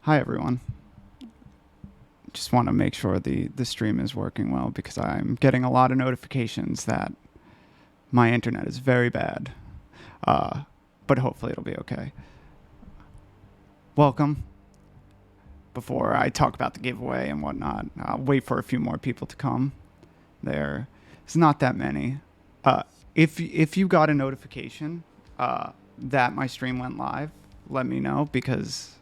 Hi everyone. Just want to make sure the stream is working well because I'm getting a lot of notifications that my internet is very bad. But hopefully it'll be okay. Welcome. Before I talk about the giveaway and whatnot, I'll wait for a few more people to come. There's not that many. If you got a notification that my stream went live, let me know because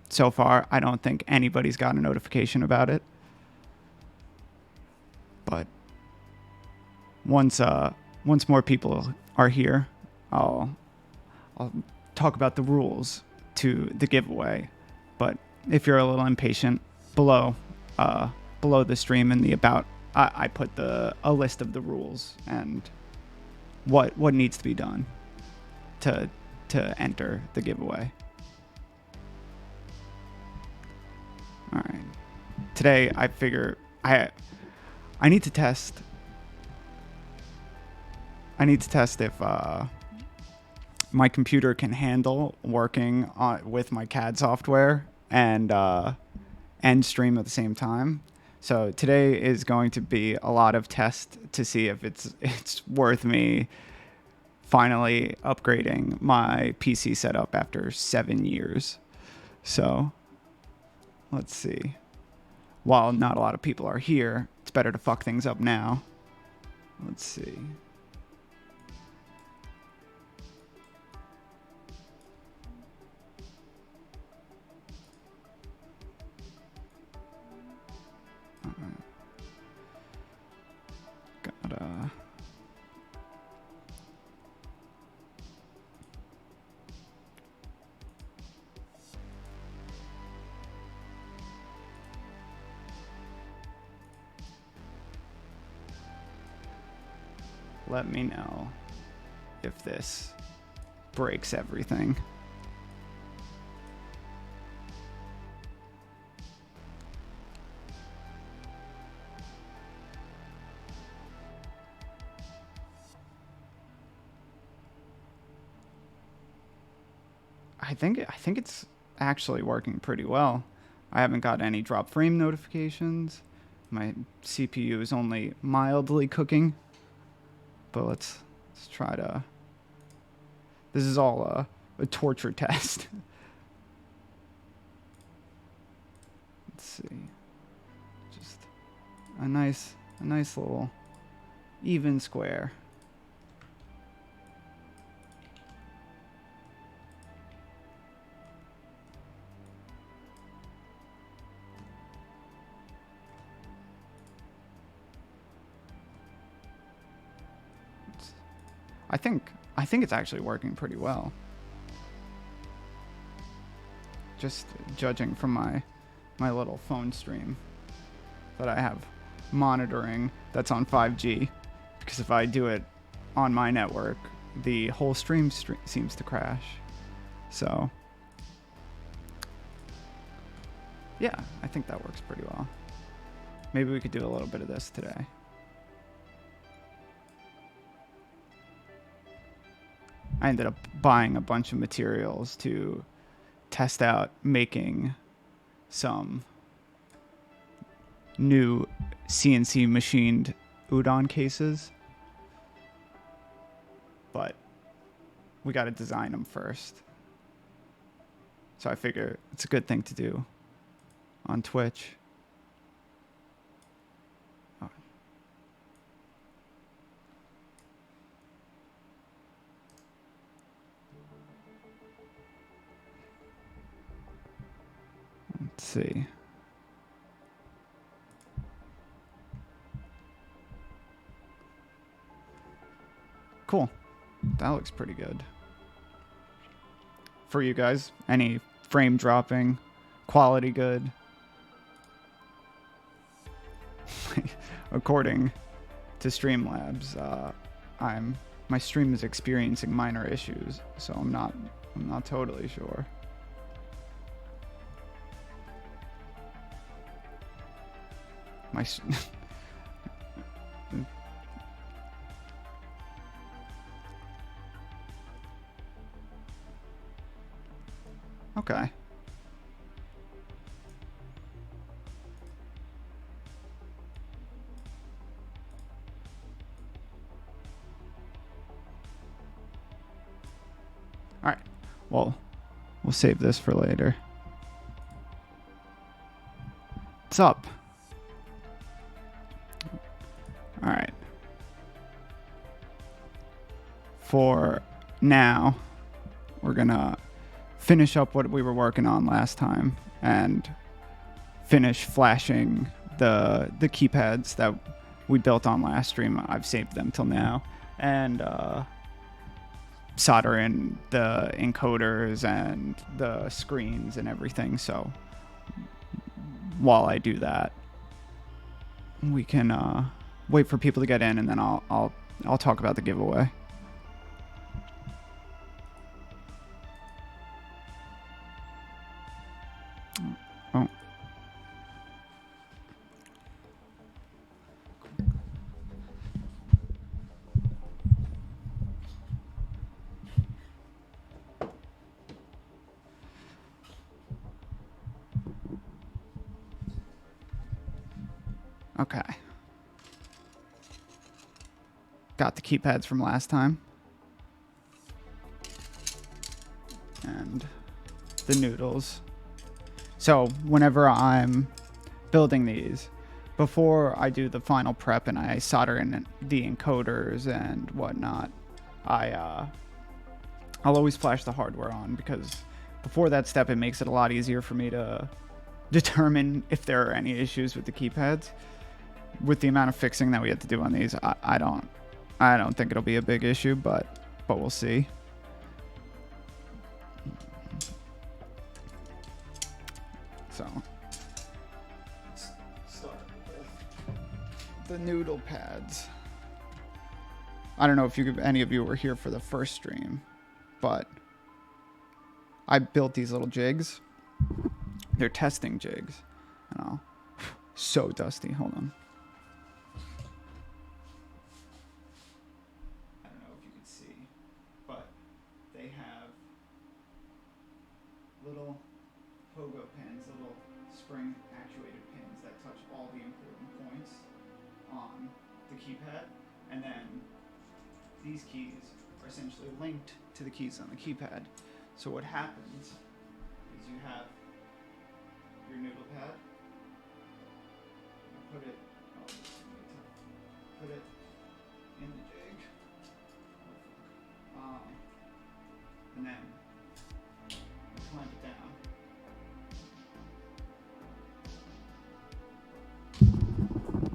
so far I don't think anybody's got a notification about it. But once more people are here, I'll talk about the rules to the giveaway. But if you're a little impatient, below the stream in the about, I put a list of the rules and what needs to be done to enter the giveaway. All right. Today I figure I need to test. I need to test if my computer can handle working with my CAD software and stream at the same time. So today is going to be a lot of test to see if it's worth me finally upgrading my PC setup after 7 years. So let's see. While not a lot of people are here, it's better to fuck things up now. Let's see. Gotta... Let me know if this breaks everything. I think it's actually working pretty well. I haven't got any drop frame notifications. My CPU is only mildly cooking. But let's try to... This is all a torture test. Let's see. Just a nice little even square. I think it's actually working pretty well. Just judging from my little phone stream that I have monitoring that's on 5G, because if I do it on my network, the whole stream seems to crash. So yeah, I think that works pretty well. Maybe we could do a little bit of this today. I ended up buying a bunch of materials to test out making some new CNC machined udon cases. But we got to design them first. So I figure it's a good thing to do on Twitch. Let's see. Cool. That looks pretty good. For you guys, any frame dropping, quality good? According to Streamlabs, my stream is experiencing minor issues, so I'm not totally sure. My Okay. All right. Well, we'll save this for later. What's up? All right. For now, we're gonna finish up what we were working on last time and finish flashing the keypads that we built on last stream. I've saved them till now, and solder in the encoders and the screens and everything. So while I do that, we can wait for people to get in, and then I'll talk about the giveaway. Oh. Okay. Got the keypads from last time. And the noodles. So whenever I'm building these, before I do the final prep and I solder in the encoders and whatnot, I'll always flash the hardware on, because before that step, it makes it a lot easier for me to determine if there are any issues with the keypads. With the amount of fixing that we have to do on these, I don't think it'll be a big issue, but we'll see. So let's start with the noodle pads. I don't know if any of you were here for the first stream, but I built these little jigs. They're testing jigs. And so dusty. Hold on. I don't know if you can see, but they have little pogo pins, little spring actuated pins that touch all the important points on the keypad, and then these keys are essentially linked to the keys on the keypad. So what happens is you have your noodle pad, put it in the jig, and then clamp it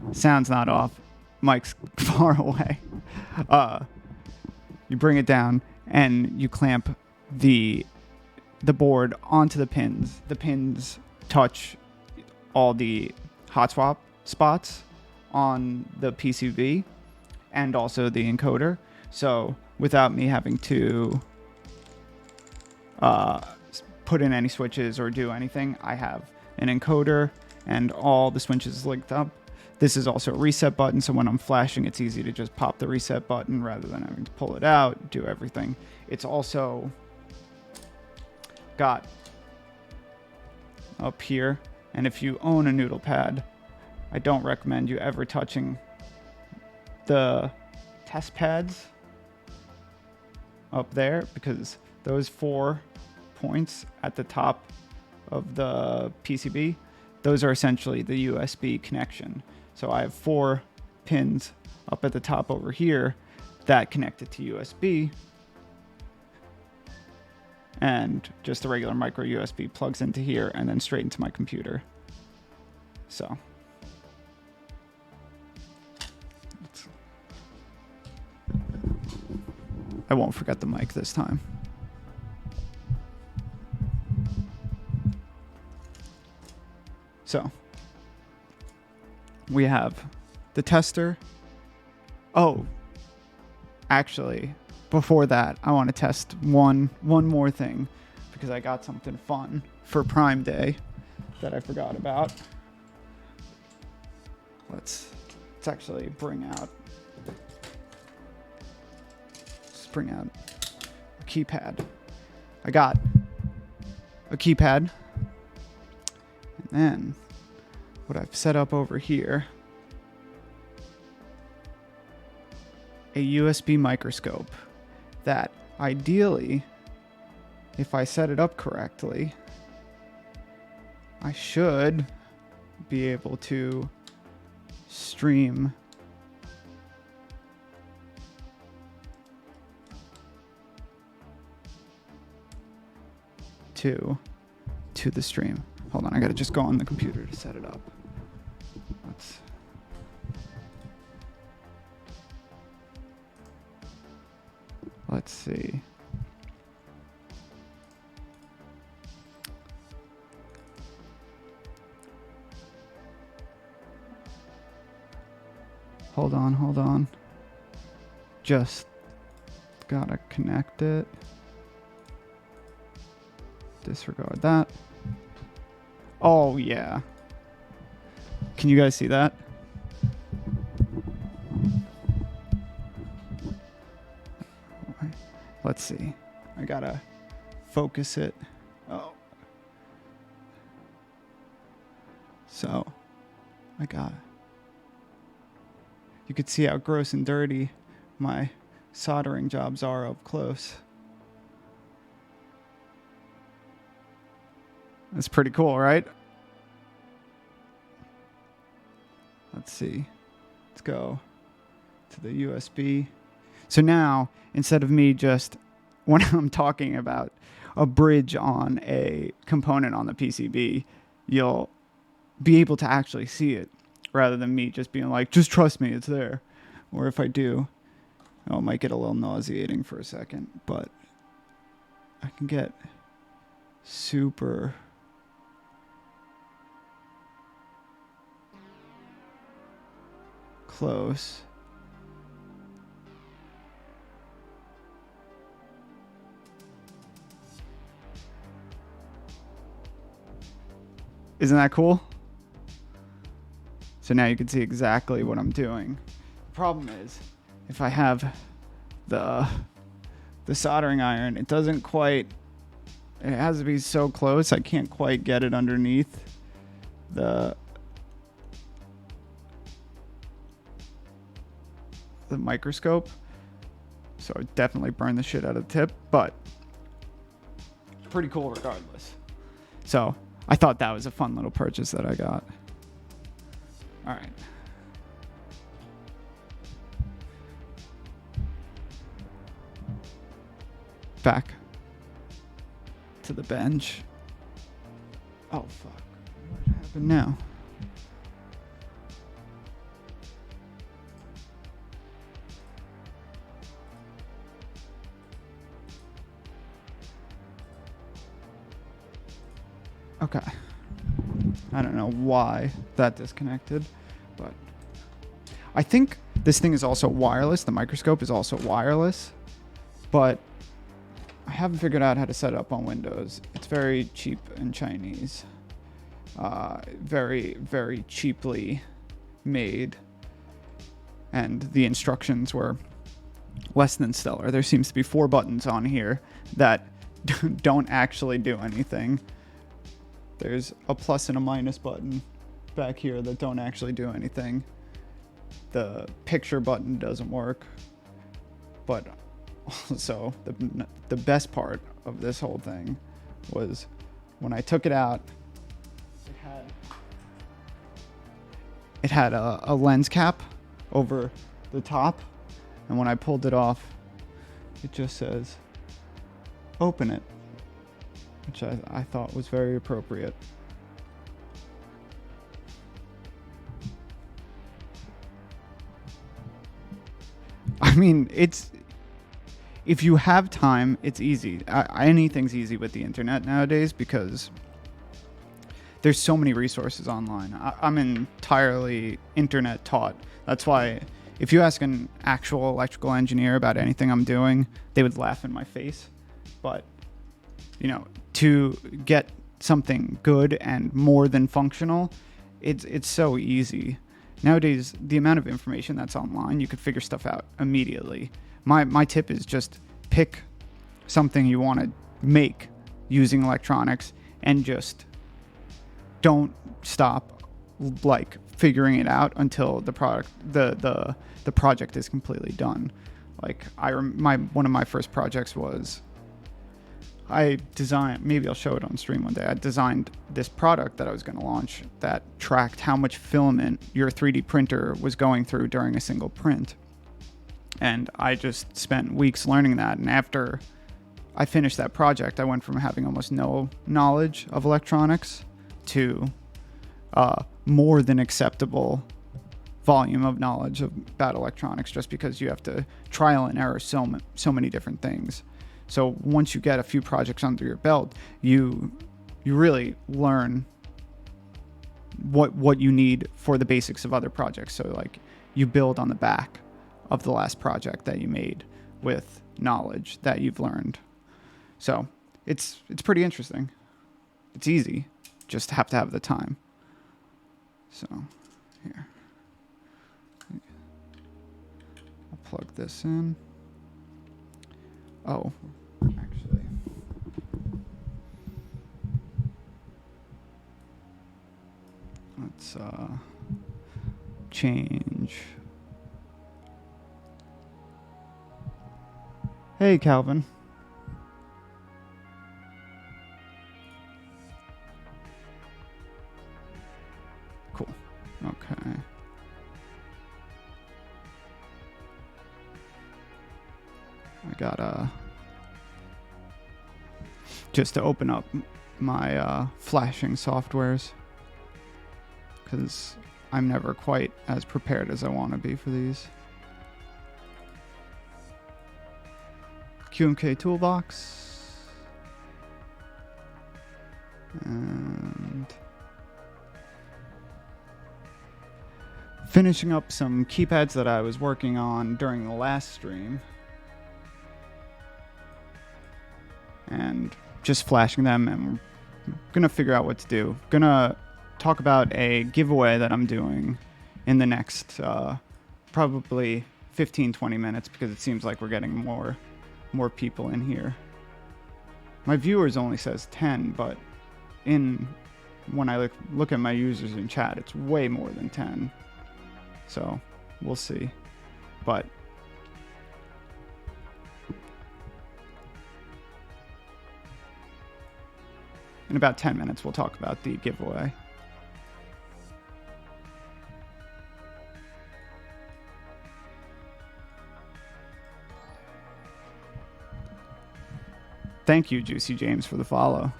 down. Sound's not off. Mic's far away. You bring it down and you clamp the board onto the pins. The pins touch all the hot swap spots on the PCB and also the encoder. So without me having to put in any switches or do anything, I have an encoder and all the switches linked up. This is also a reset button, so when I'm flashing, it's easy to just pop the reset button rather than having to pull it out, do everything. It's also got up here, and if you own a noodle pad, I don't recommend you ever touching the test pads up there, because those 4 points at the top of the PCB, those are essentially the USB connection. So I have 4 pins up at the top over here that connect it to USB, and just the regular micro USB plugs into here and then straight into my computer. So I won't forget the mic this time. So we have the tester. Oh, actually, before that, I want to test one more thing, because I got something fun for Prime Day that I forgot about. Let's actually bring out a keypad. I got a keypad. And then what I've set up over here, a USB microscope that ideally, if I set it up correctly, I should be able to stream to the stream. Hold on, I gotta just go on the computer to set it up. Let's see. Hold on. Just gotta connect it. Disregard that. Oh, yeah. Can you guys see that? Let's see. I gotta focus it. Oh. So, you could see how gross and dirty my soldering jobs are up close. That's pretty cool, right? Let's see. Let's go to the USB. So now, instead of me just, when I'm talking about a bridge on a component on the PCB, you'll be able to actually see it rather than me just being like, just trust me, it's there. Or if I do, it might get a little nauseating for a second, but I can get super close. Isn't that cool? So now you can see exactly what I'm doing. The problem is, if I have the soldering iron, it doesn't quite, it has to be so close, I can't quite get it underneath the microscope. So I definitely burn the shit out of the tip, but pretty cool regardless. So I thought that was a fun little purchase that I got. All right. Back to the bench. Oh, fuck. What happened now? Okay. I don't know why that disconnected, but I think this thing is also wireless. The microscope is also wireless, but I haven't figured out how to set it up on Windows. It's very cheap and Chinese. Very, very cheaply made. And the instructions were less than stellar. There seems to be 4 buttons on here that don't actually do anything. There's a plus and a minus button back here that don't actually do anything. The picture button doesn't work. But also, the best part of this whole thing was when I took it out, it had a lens cap over the top. And when I pulled it off, it just says, open it. Which I thought was very appropriate. I mean, if you have time, it's easy. Anything's easy with the internet nowadays because there's so many resources online. I'm entirely internet taught. That's why if you ask an actual electrical engineer about anything I'm doing, they would laugh in my face. But you know, to get something good and more than functional, it's so easy. Nowadays, the amount of information that's online, you could figure stuff out immediately. My tip is just pick something you want to make using electronics and just don't stop like figuring it out until the project is completely done. Like one of my first projects was I designed, maybe I'll show it on stream one day. I designed this product that I was going to launch that tracked how much filament your 3D printer was going through during a single print. And I just spent weeks learning that. And after I finished that project, I went from having almost no knowledge of electronics to more than acceptable volume of knowledge about electronics, just because you have to trial and error so many different things. So once you get a few projects under your belt, you really learn what you need for the basics of other projects. So like you build on the back of the last project that you made with knowledge that you've learned. So it's pretty interesting. It's easy, just have to have the time. So here, I'll plug this in. Oh, actually, let's change. Hey, Calvin. Cool. Okay. I gotta just to open up my flashing softwares, because I'm never quite as prepared as I want to be for these. QMK toolbox. And finishing up some keypads that I was working on during the last stream. And just flashing them, and we're gonna figure out what to do. Gonna talk about a giveaway that I'm doing in the next probably 15-20 minutes, because it seems like we're getting more people in here. My viewers only says 10, but when I look at my users in chat, it's way more than 10. So we'll see. But in about 10 minutes, we'll talk about the giveaway. Thank you, Juicy James, for the follow.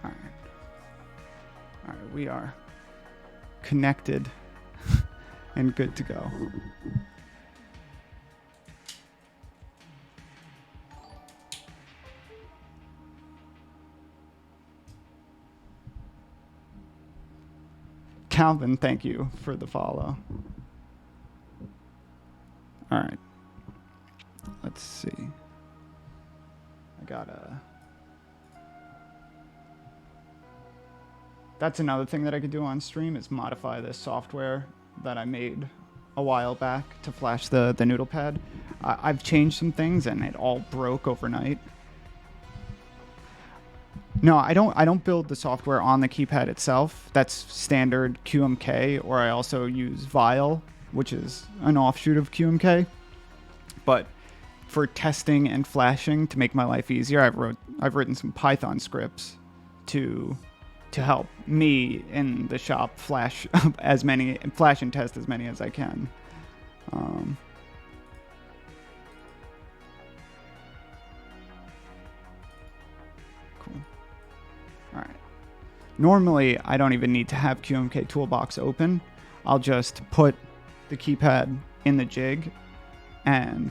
All right, we are connected and good to go. Calvin, thank you for the follow. All right. Let's see. That's another thing that I could do on stream, is modify this software that I made a while back to flash the Noodle pad. I've changed some things and it all broke overnight. No, I don't build the software on the keypad itself. That's standard QMK, or I also use Vile, which is an offshoot of QMK. But for testing and flashing, to make my life easier, I've written some Python scripts to help me in the shop flash and test as many as I can. Cool. All right. Normally, I don't even need to have QMK Toolbox open. I'll just put the keypad in the jig, and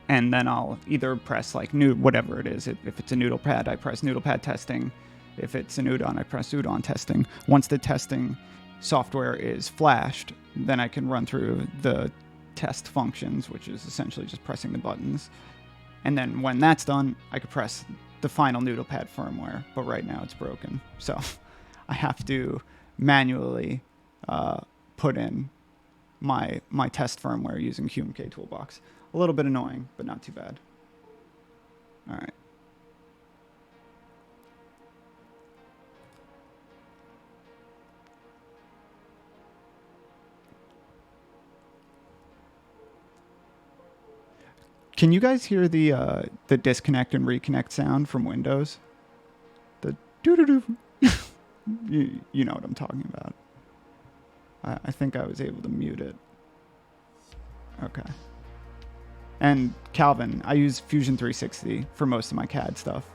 then I'll either press like whatever it is. If it's a Noodle pad, I press Noodle pad testing. If it's an Udon, I press Udon testing. Once the testing software is flashed, then I can run through the test functions, which is essentially just pressing the buttons. And then when that's done, I could press the final Noodle pad firmware. But right now it's broken, so I have to manually put in my test firmware using QMK Toolbox. A little bit annoying, but not too bad. All right. Can you guys hear the disconnect and reconnect sound from Windows? The doo-doo-doo. You know what I'm talking about. I think I was able to mute it. Okay. And Calvin, I use Fusion 360 for most of my CAD stuff.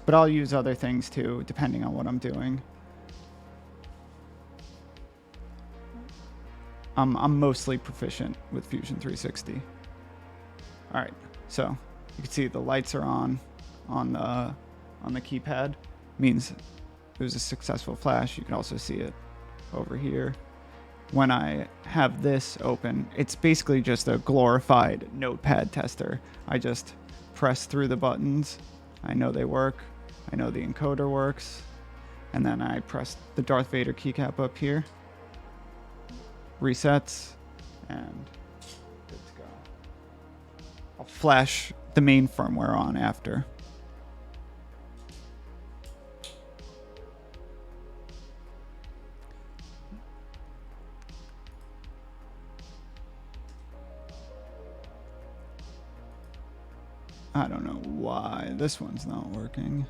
But I'll use other things too, depending on what I'm doing. I'm mostly proficient with Fusion 360. All right, so you can see the lights are on the keypad. Means it was a successful flash. You can also see it over here. When I have this open, it's basically just a glorified notepad tester. I just press through the buttons. I know they work. I know the encoder works. And then I press the Darth Vader keycap up here. Resets. And good to go. I'll flash the main firmware on after. I don't know why this one's not working.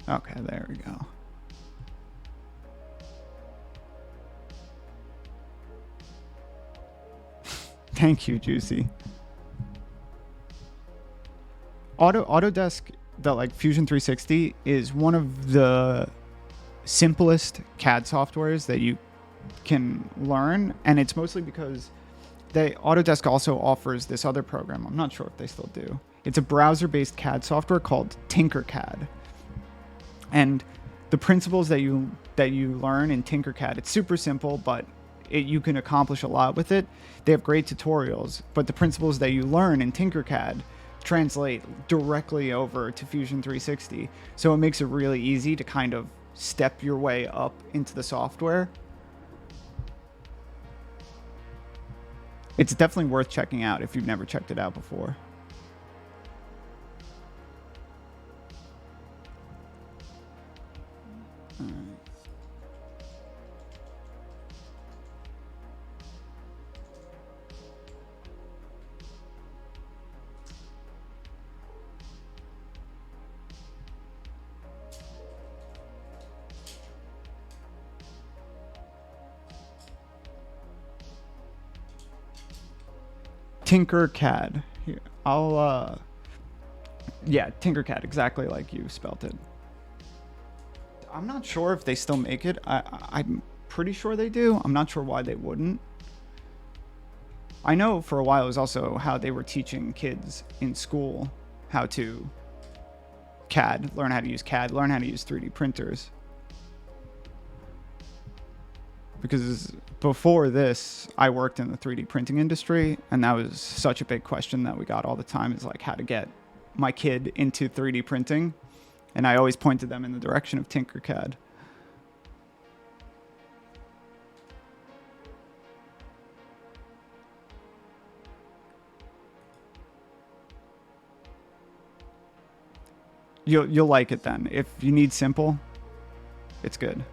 Okay, there we go. Thank you, Juicy. Autodesk, the like Fusion 360 is one of the simplest CAD softwares that you can learn, and it's mostly because Autodesk also offers this other program. I'm not sure if they still do. It's a browser-based CAD software called Tinkercad. And the principles that you learn in Tinkercad, it's super simple, but you can accomplish a lot with it. They have great tutorials, but the principles that you learn in Tinkercad translate directly over to Fusion 360. So it makes it really easy to kind of step your way up into the software. It's definitely worth checking out if you've never checked it out before. Tinkercad. Here, yeah, Tinkercad, exactly like you spelt it. I'm not sure if they still make it. I'm pretty sure they do. I'm not sure why they wouldn't. I know for a while it was also how they were teaching kids in school how to learn how to use CAD, learn how to use 3D printers. Because before this, I worked in the 3D printing industry, and that was such a big question that we got all the time, is like how to get my kid into 3D printing. And I always pointed them in the direction of Tinkercad. You'll like it then. If you need simple, it's good.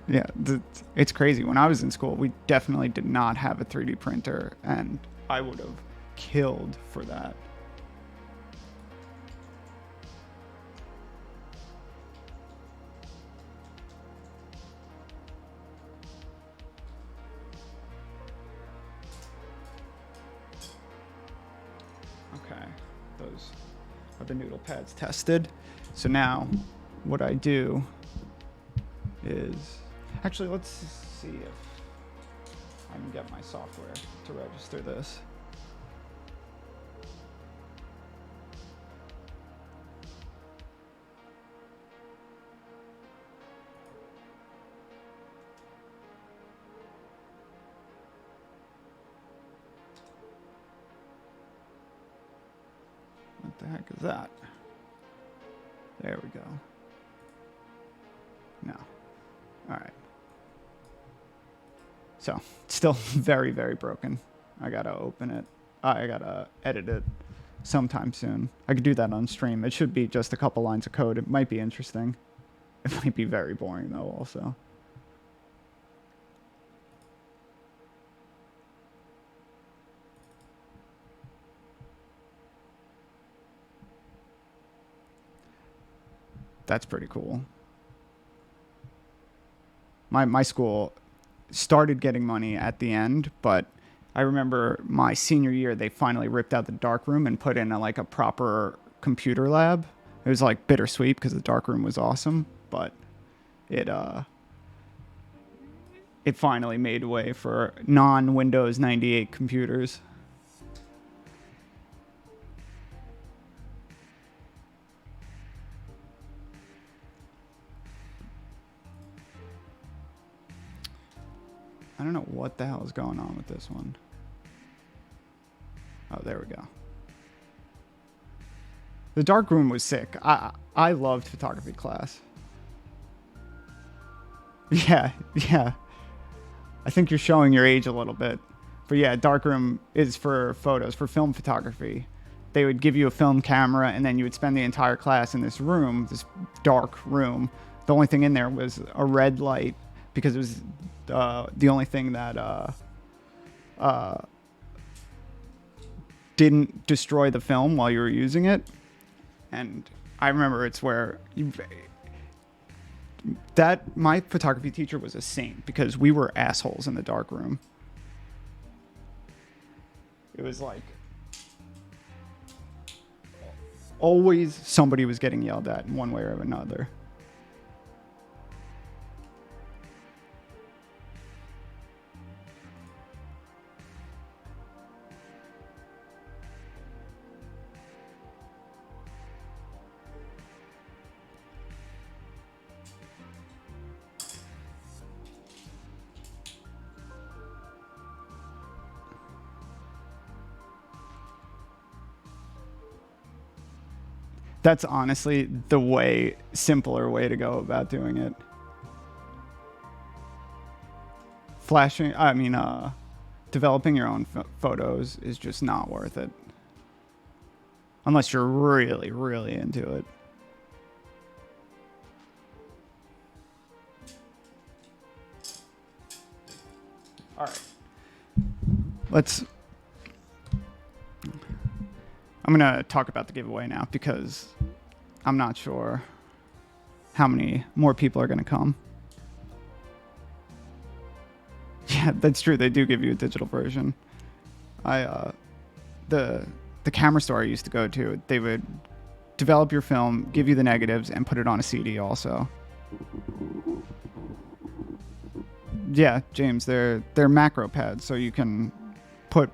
Yeah, it's crazy. When I was in school, we definitely did not have a 3D printer, and I would have killed for that. Okay, those are the noodle pads tested. So now what I do is, actually, let's see if I can get my software to register this. What the heck is that? There we go. No. All right. So, still very, very broken. I gotta open it. I gotta edit it sometime soon. I could do that on stream. It should be just a couple lines of code. It might be interesting. It might be very boring, though, also. That's pretty cool. My school started getting money at the end, but I remember my senior year, they finally ripped out the dark room and put in a proper computer lab. It was bittersweet because the dark room was awesome, but it finally made way for non-Windows 98 computers. I don't know what the hell is going on with this one. Oh, there we go. The dark room was sick. I loved photography class. Yeah. I think you're showing your age a little bit. But yeah, dark room is for photos, for film photography. They would give you a film camera, and then you would spend the entire class in this room, this dark room. The only thing in there was a red light, because it was the only thing that didn't destroy the film while you were using it. And I remember it's where my photography teacher was a saint, because we were assholes in the dark room. It was always somebody was getting yelled at in one way or another. That's honestly the simpler way to go about doing it. Developing your own photos is just not worth it. Unless you're really, really into it. All right. I'm going to talk about the giveaway now, because I'm not sure how many more people are going to come. Yeah, that's true. They do give you a digital version. The camera store I used to go to, they would develop your film, give you the negatives, and put it on a CD also. Yeah, James, they're macro pads, so you can put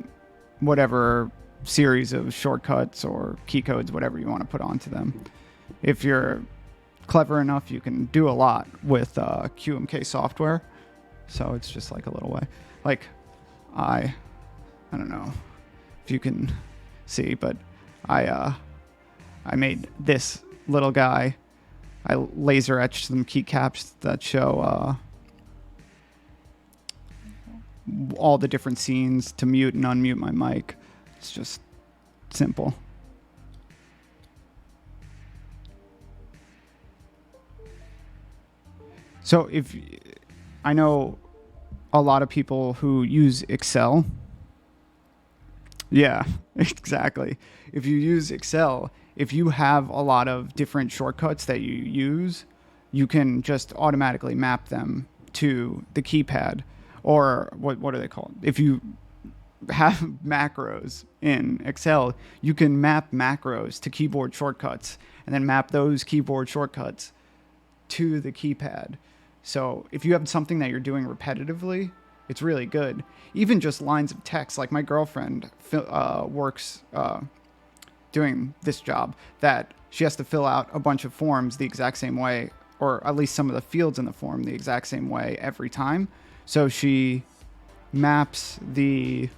whatever series of shortcuts or key codes, whatever you want to put onto them. If you're clever enough, you can do a lot with QMK software. So it's just a little way. I don't know if you can see, but I made this little guy. I laser etched some keycaps that show all the different scenes to mute and unmute my mic. It's just simple. So I know a lot of people who use Excel. Yeah, exactly. If you use Excel, if you have a lot of different shortcuts that you use, you can just automatically map them to the keypad. Or what are they called? If you have macros in Excel, you can map macros to keyboard shortcuts, and then map those keyboard shortcuts to the keypad. So if you have something that you're doing repetitively, it's really good. Even just lines of text, like my girlfriend works doing this job, that she has to fill out a bunch of forms the exact same way, or at least some of the fields in the form the exact same way every time. So she maps the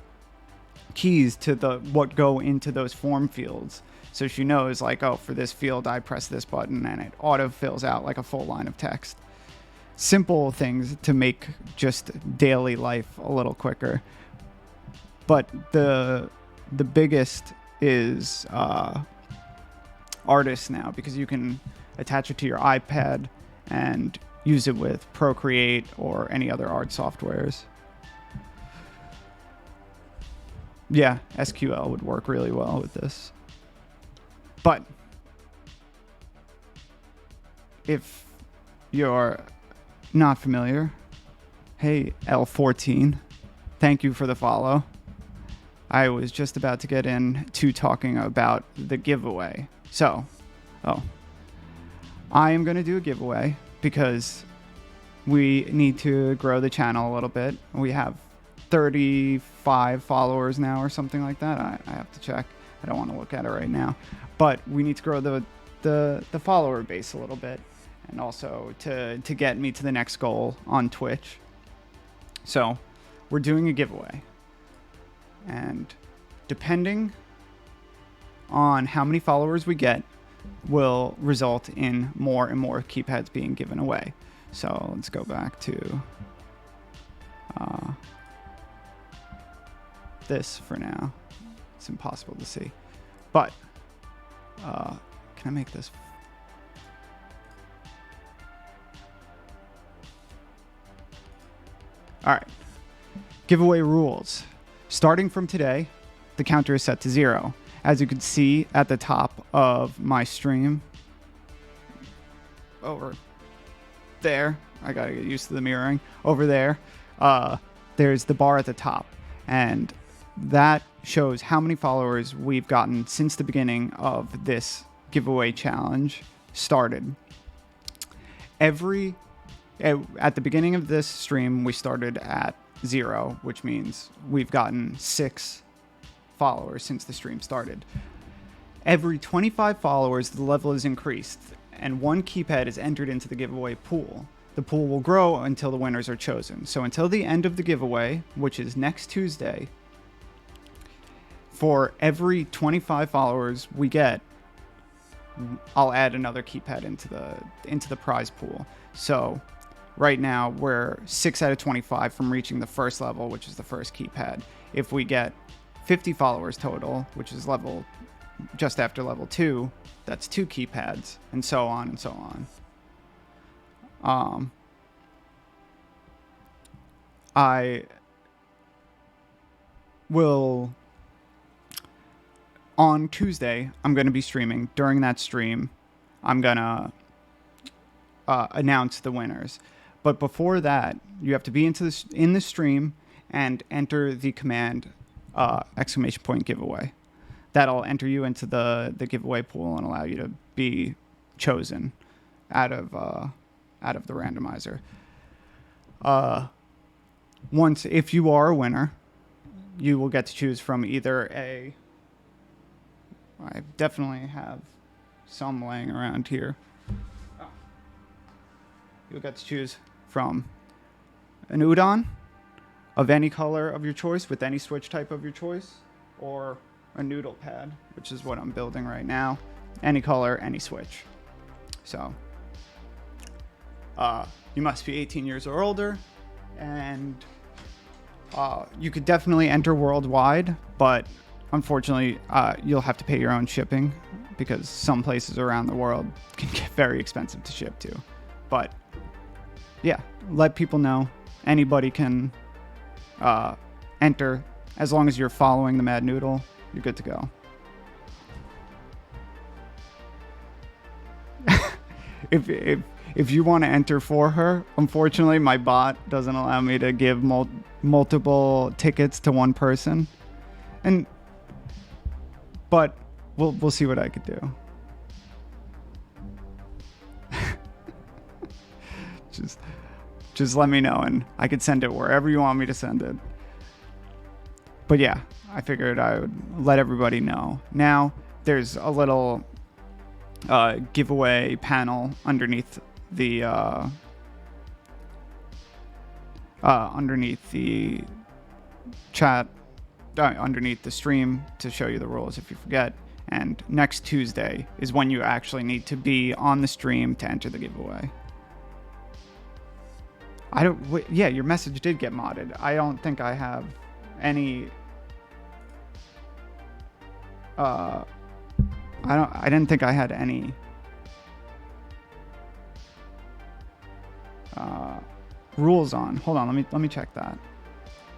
keys to what go into those form fields So she knows, like, oh, for this field, I press this button and it auto fills out like a full line of text. Simple things to make just daily life a little quicker. But the biggest is Artist now, because you can attach it to your iPad and use it with Procreate or any other art softwares. Yeah, SQL would work really well with this. But if you're not familiar, hey, L14, thank you for the follow. I was just about to get into talking about the giveaway. So, I am going to do a giveaway because we need to grow the channel a little bit. We have 35 followers now or something like that. I have to check. I don't want to look at it right now. But we need to grow the follower base a little bit, and also to get me to the next goal on Twitch. So we're doing a giveaway. And depending on how many followers we get will result in more and more keypads being given away. So let's go back to this for now. It's impossible to see. But can I make this? All right. Giveaway rules. Starting from today, the counter is set to 0. As you can see at the top of my stream, over there, I gotta get used to the mirroring, over there, there's the bar at the top, and that shows how many followers we've gotten since the beginning of this giveaway challenge started. At the beginning of this stream, we started at 0, which means we've gotten 6 followers since the stream started. Every 25 followers, the level is increased, and 1 keypad is entered into the giveaway pool. The pool will grow until the winners are chosen. So until the end of the giveaway, which is next Tuesday, for every 25 followers we get, I'll add another keypad into the prize pool. So right now we're 6 out of 25 from reaching the first level, which is the first keypad. If we get 50 followers total, which is level just after level 2, that's 2 keypads, and so on and so on. I will, on Tuesday, I'm going to be streaming. During that stream, I'm going to announce the winners. But before that, you have to be in the stream and enter the command !giveaway. That'll enter you into the giveaway pool and allow you to be chosen out of the randomizer. If you are a winner, you will get to choose from either I definitely have some laying around here. You'll get to choose from an udon of any color of your choice with any switch type of your choice, or a noodle pad, which is what I'm building right now. Any color, any switch. So you must be 18 years or older, and you could definitely enter worldwide, but unfortunately you'll have to pay your own shipping, because some places around the world can get very expensive to ship to. But yeah, let people know. Anybody can enter. As long as you're following the Mad Noodle, you're good to go. If you want to enter for her, unfortunately my bot doesn't allow me to give multiple tickets to one person, but we'll see what I could do. Just let me know, and I could send it wherever you want me to send it. But yeah, I figured I would let everybody know. Now, there's a little giveaway panel underneath the chat, underneath the stream, to show you the rules if you forget. And next Tuesday is when you actually need to be on the stream to enter the giveaway. Yeah, your message did get modded. I don't think I have any. I didn't think I had any rules on. Hold on, let me check that,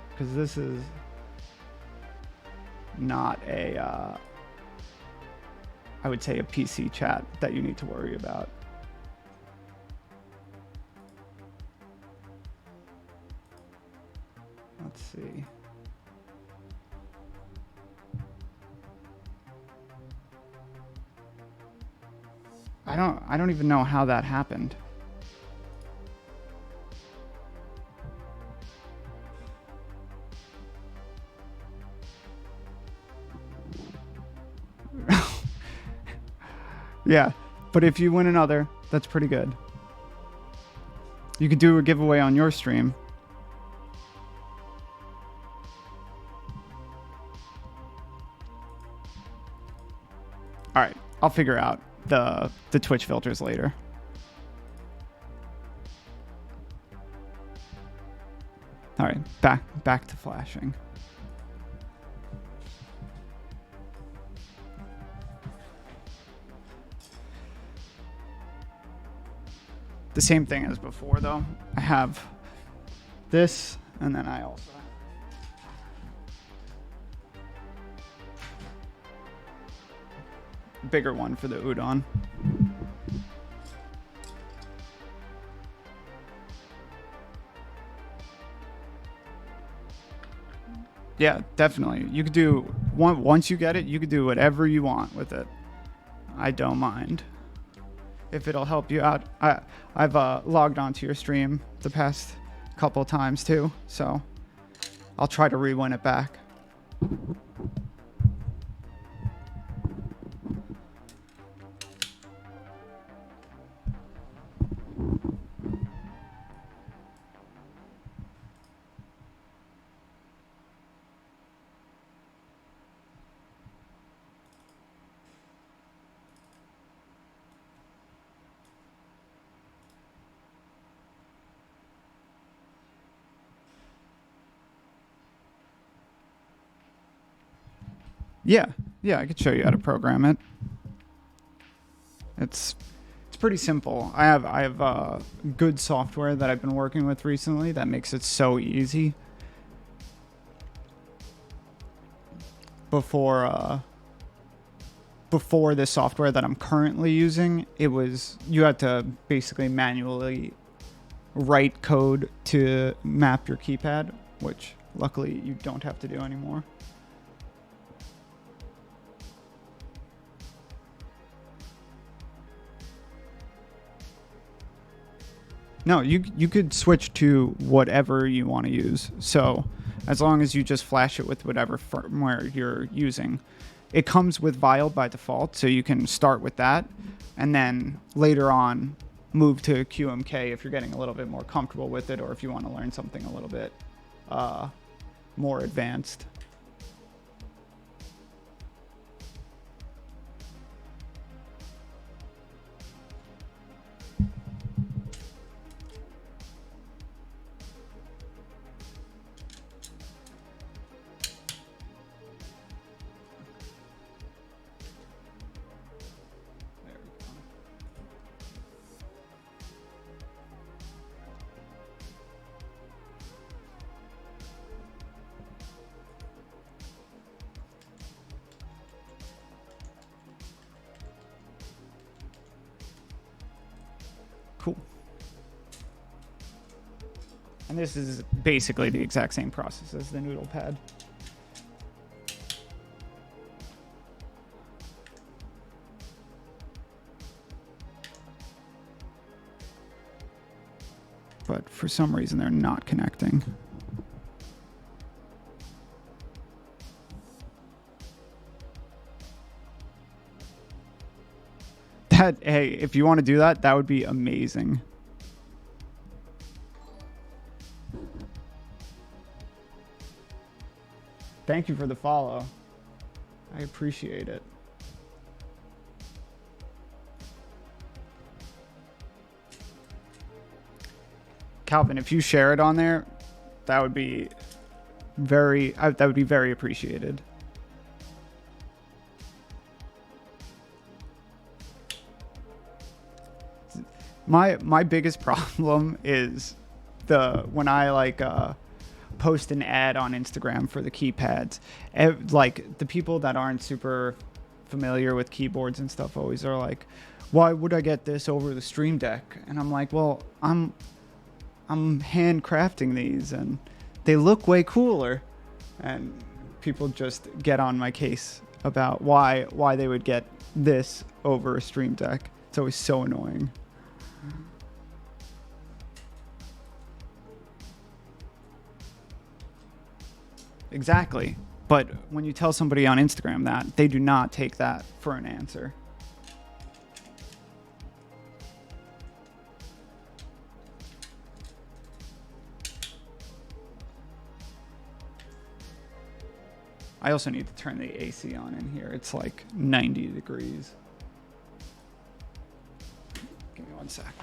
because this is not a I would say a PC chat that you need to worry about. Let's see. I don't even know how that happened. Yeah, but if you win another, that's pretty good. You could do a giveaway on your stream. All right, I'll figure out the Twitch filters later. All right, back to flashing. The same thing as before, though. I have this, and then I also have a bigger one for the udon. Yeah, definitely. You could do once you get it, you could do whatever you want with it. I don't mind. If it'll help you out. I've logged onto your stream the past couple of times too, so I'll try to re-win it back. Yeah, I could show you how to program it. It's pretty simple. I have good software that I've been working with recently that makes it so easy. Before this software that I'm currently using, you had to basically manually write code to map your keypad, which luckily you don't have to do anymore. No, you could switch to whatever you want to use. So as long as you just flash it with whatever firmware you're using. It comes with Vile by default, so you can start with that, and then later on move to QMK if you're getting a little bit more comfortable with it, or if you want to learn something a little bit more advanced. Cool. And this is basically the exact same process as the Noodle pad. But for some reason, they're not connecting. Hey, if you want to do that, that would be amazing. Thank you for the follow. I appreciate it. Calvin, if you share it on there, that would be that would be very appreciated. My biggest problem is when I like post an ad on Instagram for the keypads. Like the people that aren't super familiar with keyboards and stuff always are like, why would I get this over the Stream Deck? And I'm like, well, I'm handcrafting these and they look way cooler. And people just get on my case about why they would get this over a Stream Deck. It's always so annoying. Exactly. But when you tell somebody on Instagram that, they do not take that for an answer. I also need to turn the AC on in here. It's like 90 degrees. Give me one sec.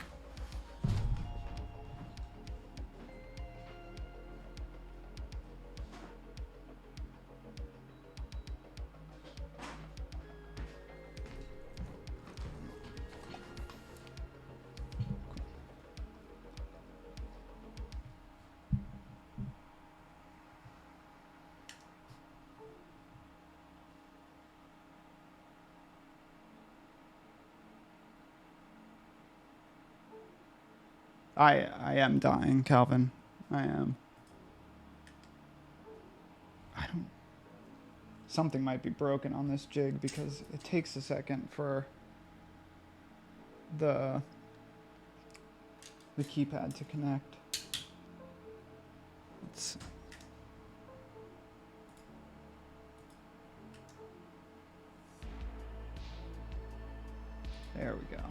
I am dying, Calvin. I am. Something might be broken on this jig because it takes a second for the keypad to connect. There we go.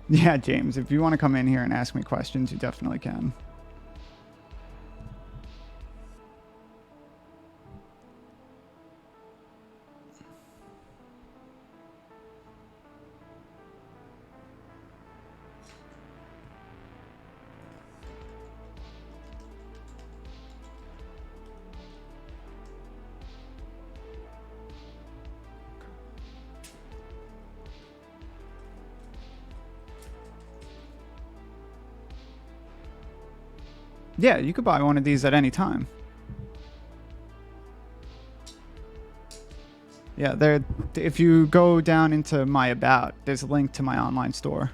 Yeah, James, if you want to come in here and ask me questions, you definitely can. Yeah, you could buy one of these at any time. Yeah, there. If you go down into my About, there's a link to my online store.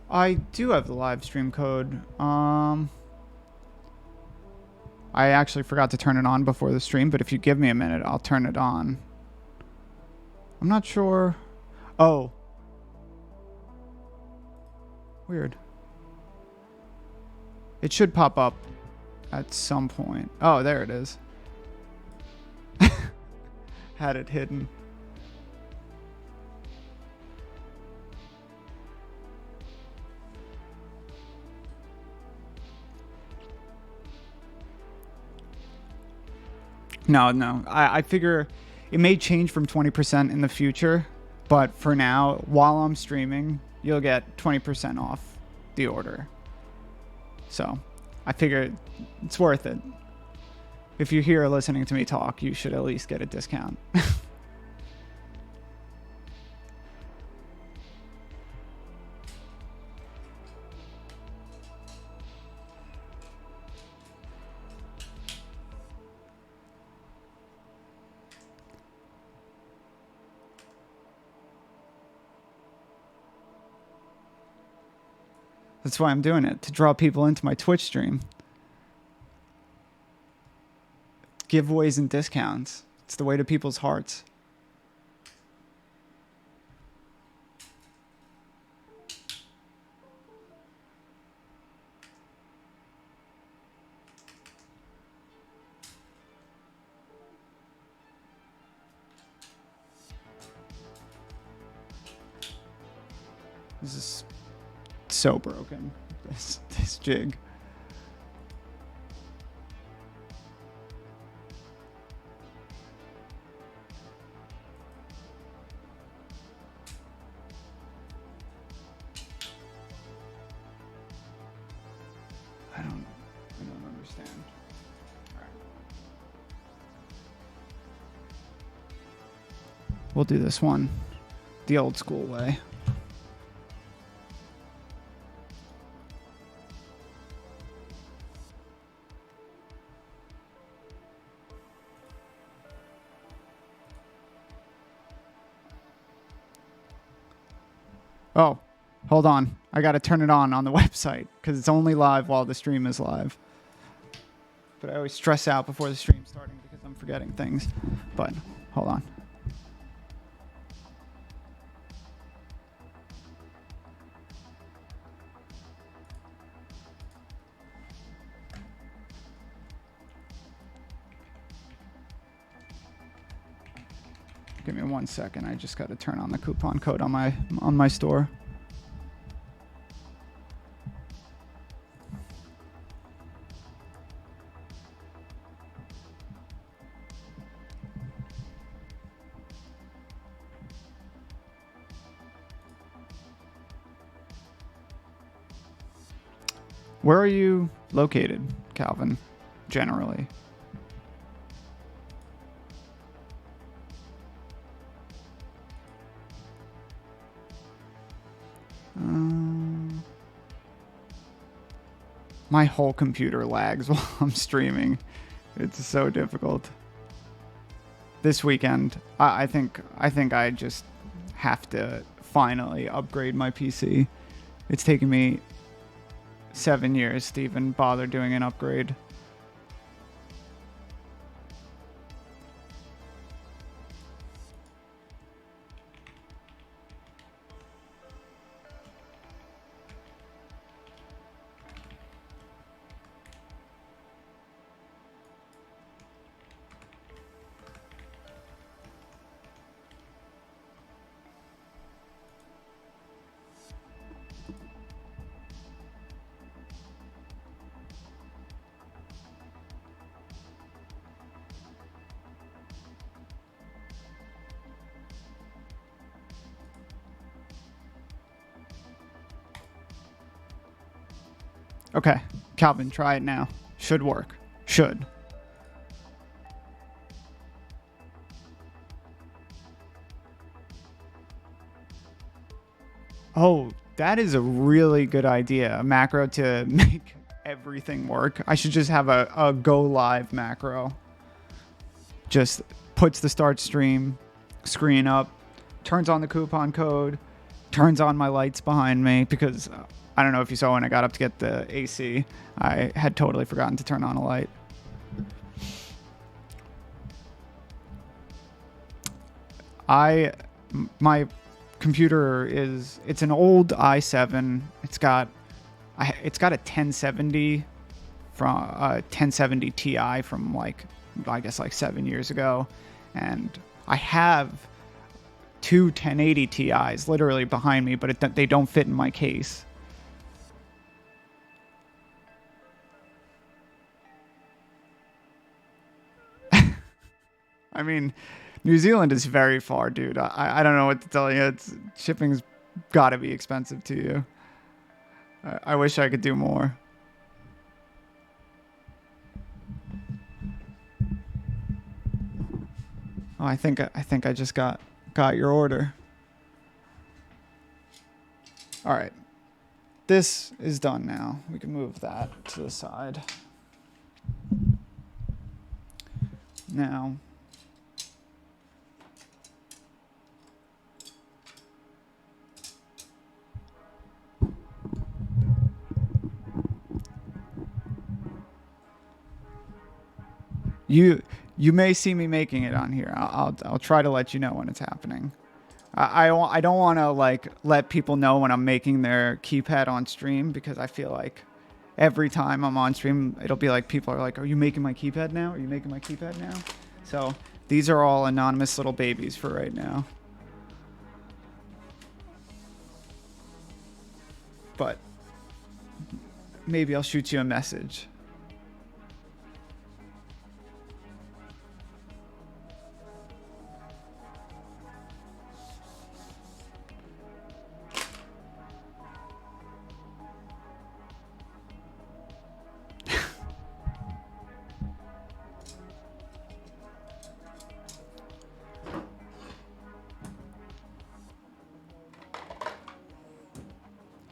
I do have the live stream code. I actually forgot to turn it on before the stream, but if you give me a minute, I'll turn it on. I'm not sure. Oh. Weird. It should pop up at some point. Oh, there it is. Had it hidden. No. I figure it may change from 20% in the future, but for now, while I'm streaming, you'll get 20% off the order. So I figure it's worth it. If you're here listening to me talk, you should at least get a discount. That's why I'm doing it, to draw people into my Twitch stream. Giveaways and discounts. It's the way to people's hearts. This is so broken, this jig. I don't understand. All right. We'll do this one the old school way. Oh, hold on. I got to turn it on the website because it's only live while the stream is live. But I always stress out before the stream starting because I'm forgetting things. But hold on. Give me 1 second. I just got to turn on the coupon code on my store. Where are you located, Calvin, generally? My whole computer lags while I'm streaming. It's so difficult. This weekend, I think I just have to finally upgrade my PC. It's taken me 7 years to even bother doing an upgrade. Okay, Calvin, try it now. Should work. Should. Oh, that is a really good idea. A macro to make everything work. I should just have a go live macro. Just puts the start stream screen up, turns on the coupon code, turns on my lights behind me because I don't know if you saw when I got up to get the AC, I had totally forgotten to turn on a light. My computer it's an old i7. It's got a 1070 from 1070 Ti from I guess 7 years ago, and I have two 1080 Ti's literally behind me, but they don't fit in my case. I mean, New Zealand is very far, dude. I don't know what to tell you. Shipping's got to be expensive to you. I wish I could do more. Oh, I think I just got your order. All right. This is done now. We can move that to the side. Now, you may see me making it on here. I'll try to let you know when it's happening. I don't want to like let people know when I'm making their keypad on stream, because I feel like every time I'm on stream, it'll be like people are like, "Are you making my keypad now? Are you making my keypad now?" So these are all anonymous little babies for right now. But maybe I'll shoot you a message.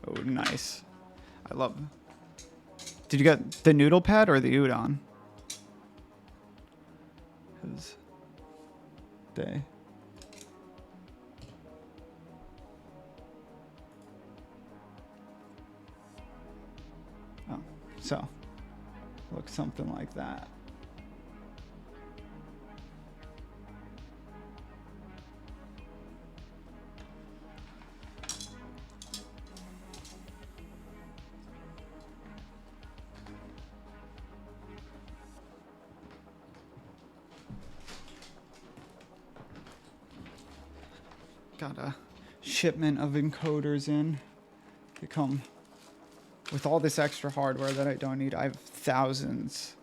Oh, nice. I love it. Did you get the noodle pad or the udon? 'Cause they... Oh, so looks something like that. Got a shipment of encoders in. They come with all this extra hardware that I don't need. I have thousands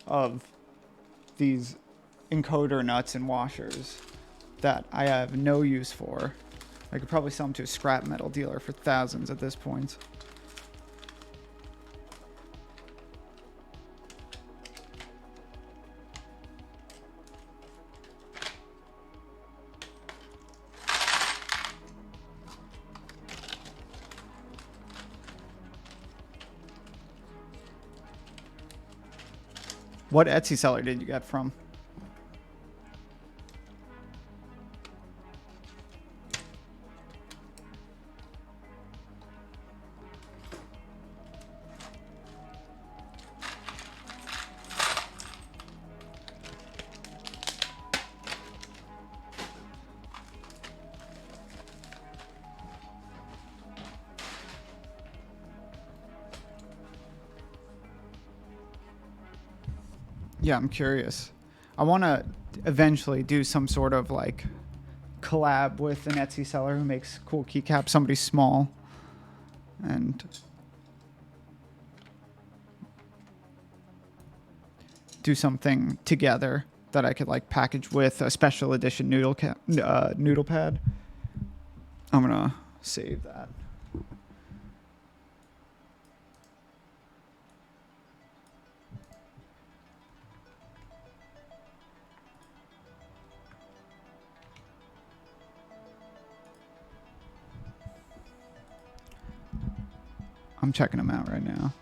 of these encoder nuts and washers that I have no use for. I could probably sell them to a scrap metal dealer for thousands at this point. What Etsy seller did you get from? Yeah, I'm curious. I want to eventually do some sort of like collab with an Etsy seller who makes cool keycaps, somebody small, and do something together that I could like package with a special edition noodle pad. I'm gonna save that. I'm checking them out right now.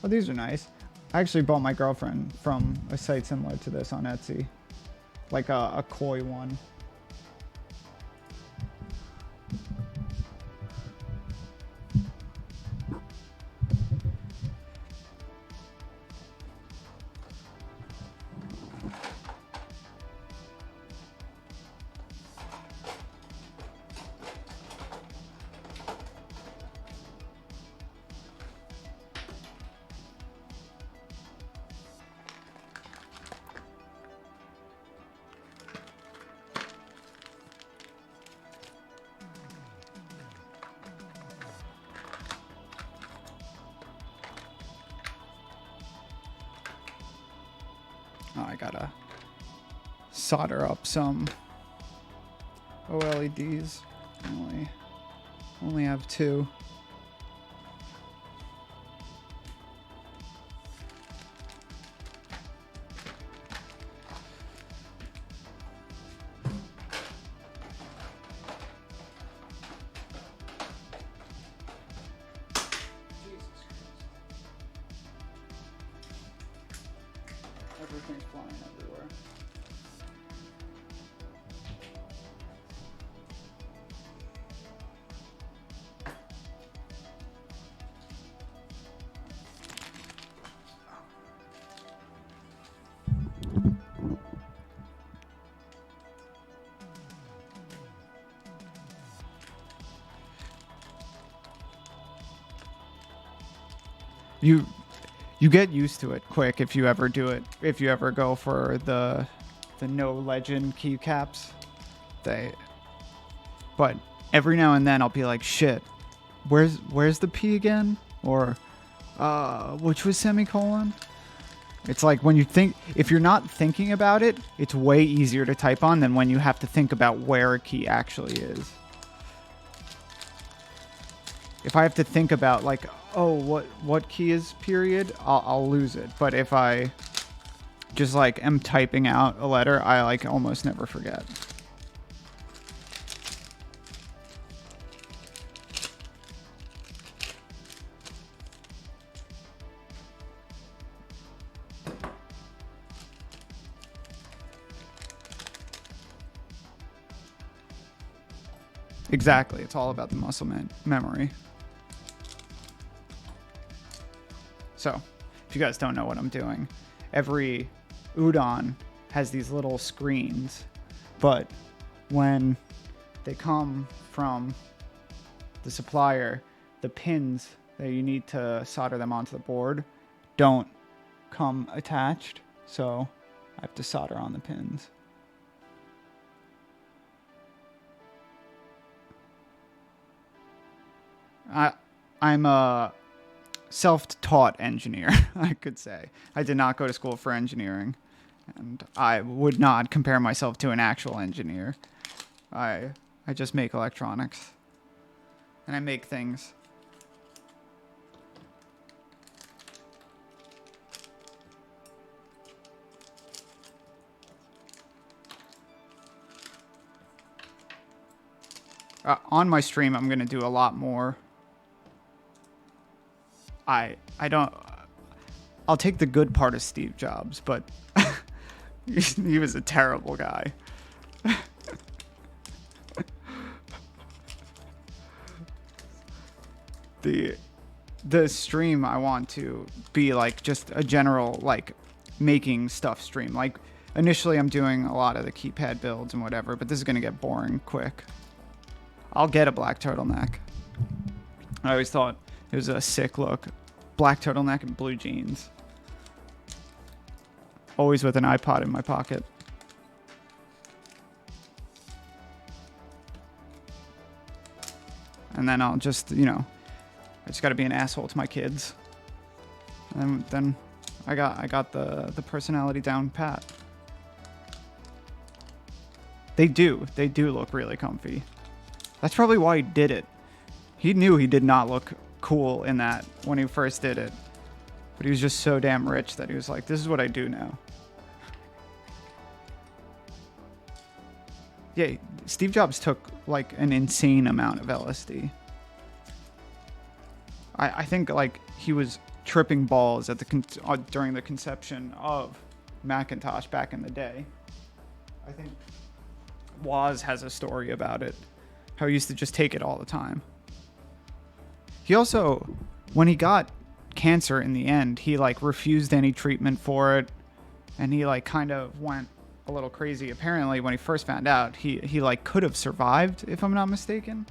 Oh, these are nice. I actually bought my girlfriend from a site similar to this on Etsy. Like a koi one. Oh, I gotta solder up some OLEDs. Only have two. There's things flying everywhere. You get used to it quick if you ever do it. If you ever go for the no legend keycaps, but every now and then I'll be like, shit, where's the P again? Or which was semicolon? It's like when you think, if you're not thinking about it, it's way easier to type on than when you have to think about where a key actually is. If I have to think about like, oh, what key is period, I'll lose it. But if I just like am typing out a letter, I like almost never forget. Exactly. It's all about the muscle memory. So, if you guys don't know what I'm doing, every udon has these little screens, but when they come from the supplier, the pins that you need to solder them onto the board don't come attached, so I have to solder on the pins. I'm a self-taught engineer, I could say. I did not go to school for engineering, and I would not compare myself to an actual engineer. I just make electronics, and I make things. On my stream, I'm going to do a lot more. I'll take the good part of Steve Jobs, but he was a terrible guy. The stream I want to be like just a general like making stuff stream. Like initially I'm doing a lot of the keypad builds and whatever, but this is going to get boring quick. I'll get a black turtleneck. I always thought it was a sick look. Black turtleneck and blue jeans. Always with an iPod in my pocket. And then I'll just, I just got to be an asshole to my kids. And then I got the personality down pat. They do look really comfy. That's probably why he did it. He knew he did not look cool in that when he first did it. But he was just so damn rich that he was like, this is what I do now. Yeah, Steve Jobs took like an insane amount of LSD. I think like he was tripping balls at during the conception of Macintosh back in the day. I think Woz has a story about it. How he used to just take it all the time. He also, when he got cancer in the end, he like refused any treatment for it. And he like kind of went a little crazy. Apparently when he first found out, he like could have survived, if I'm not mistaken.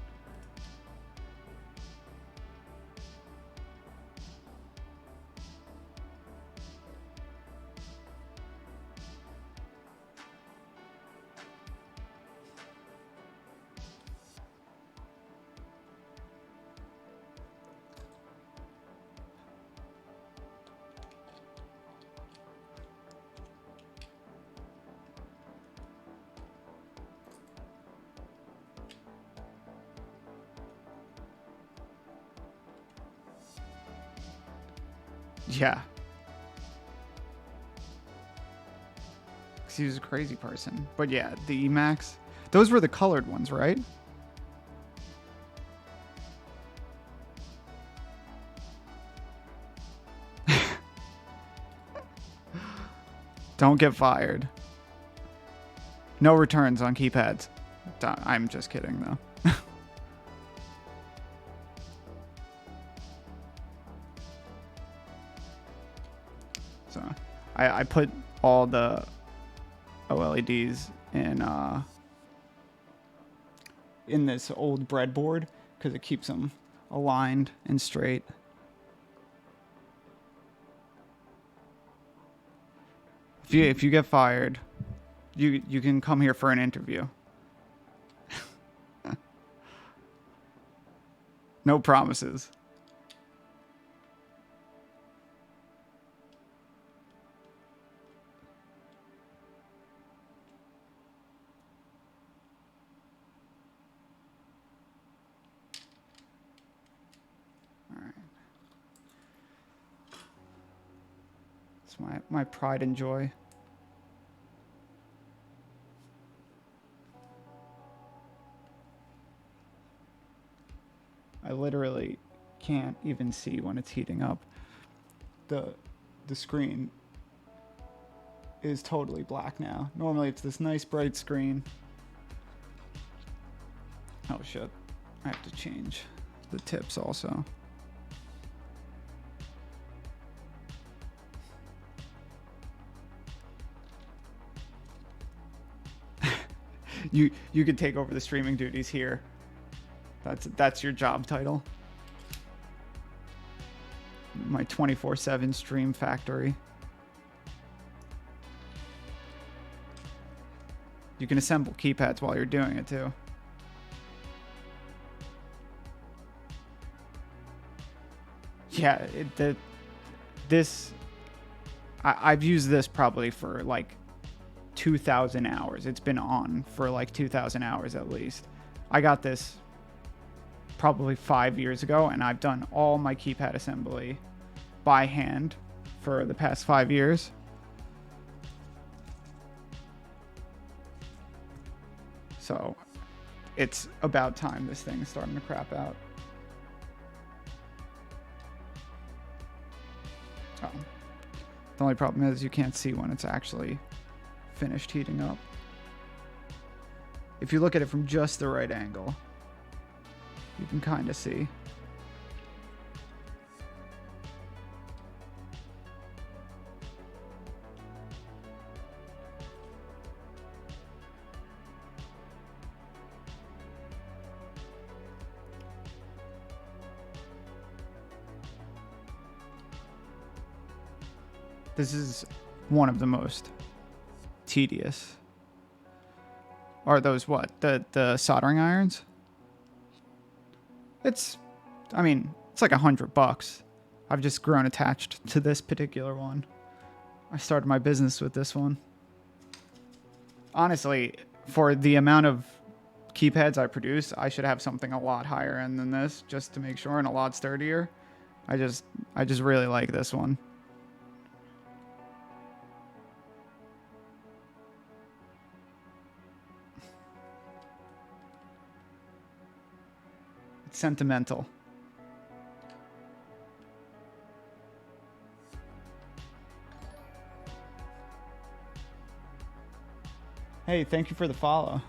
Yeah. Because he was a crazy person. But yeah, the Emacs. Those were the colored ones, right? Don't get fired. No returns on keypads. I'm just kidding, though. So, I put all the OLEDs in this old breadboard because it keeps them aligned and straight. If you get fired, you can come here for an interview. No promises. All right. It's my pride and joy. I literally can't even see when it's heating up. The screen is totally black now. Normally it's this nice bright screen. Oh shit. I have to change the tips also. You could take over the streaming duties here. That's your job title. My 24/7 stream factory. You can assemble keypads while you're doing it too. Yeah, I've used this probably for like 2,000 hours. It's been on for like 2,000 hours at least. I got this probably 5 years ago, and I've done all my keypad assembly by hand for the past 5 years. So it's about time this thing is starting to crap out. Oh. The only problem is you can't see when it's actually finished heating up. If you look at it from just the right angle, you can kind of see. This is one of the most tedious. Are those what? The soldering irons? It's like $100. I've just grown attached to this particular one. I started my business with this one. Honestly, for the amount of keypads I produce, I should have something a lot higher end than this just to make sure and a lot sturdier. I just really like this one. It's sentimental. Hey, thank you for the follow.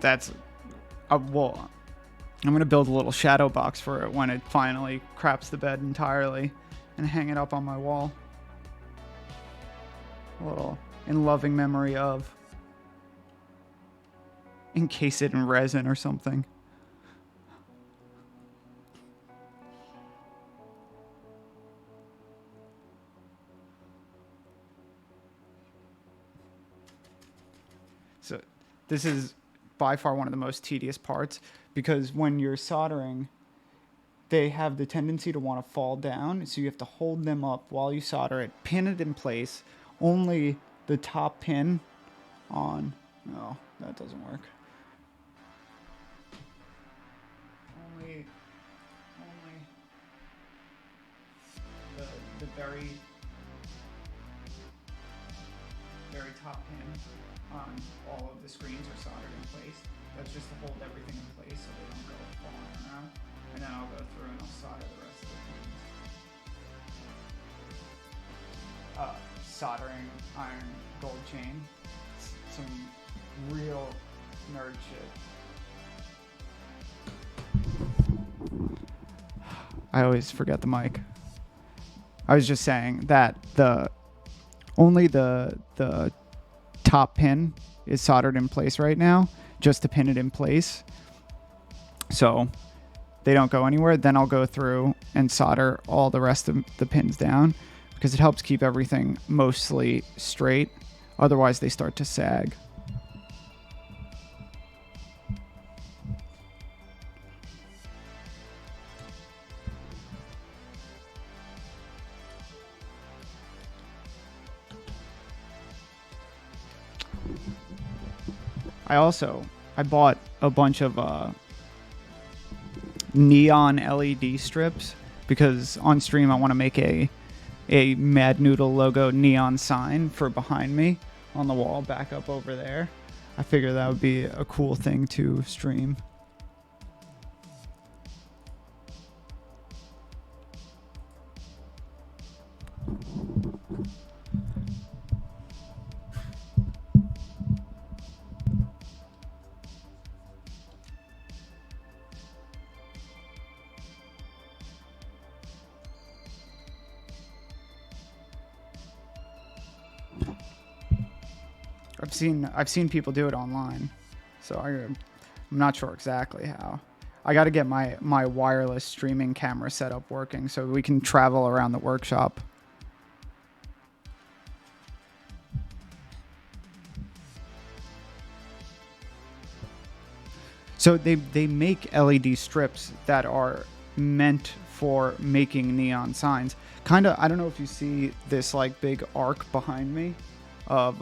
That's well, I'm gonna build a little shadow box for it when it finally craps the bed entirely and hang it up on my wall. A little in loving memory of. Encase it in resin or something. So this is by far one of the most tedious parts, because when you're soldering, they have the tendency to want to fall down, so you have to hold them up while you solder it, pin it in place, only the top pin on. No, that doesn't work. Only very, very top pin on all of the screens are soldered in place. That's just to hold everything in place so they don't go flying around. And then I'll go through and I'll solder the rest of the pins. Soldering iron gold chain. Some real nerd shit. I always forget the mic. I was just saying that only the top pin is soldered in place right now, just to pin it in place, so they don't go anywhere. Then I'll go through and solder all the rest of the pins down, because it helps keep everything mostly straight. Otherwise, they start to sag. I bought a bunch of neon LED strips, because on stream I want to make a Mad Noodle logo neon sign for behind me on the wall back up over there. I figure that would be a cool thing to stream. I've seen people do it online, so I'm not sure exactly how. I got to get my wireless streaming camera setup working so we can travel around the workshop. So they make LED strips that are meant for making neon signs. Kind of, I don't know if you see this like big arc behind me of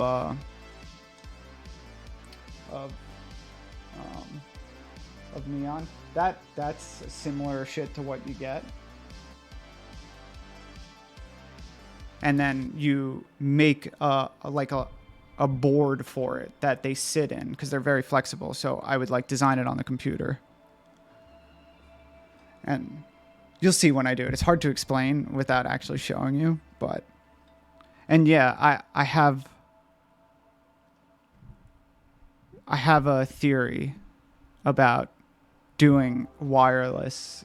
neon. That's similar shit to what you get. And then you make a board for it that they sit in, because they're very flexible. So I would like design it on the computer. And you'll see when I do it. It's hard to explain without actually showing you, but and yeah, I have a theory about doing a wireless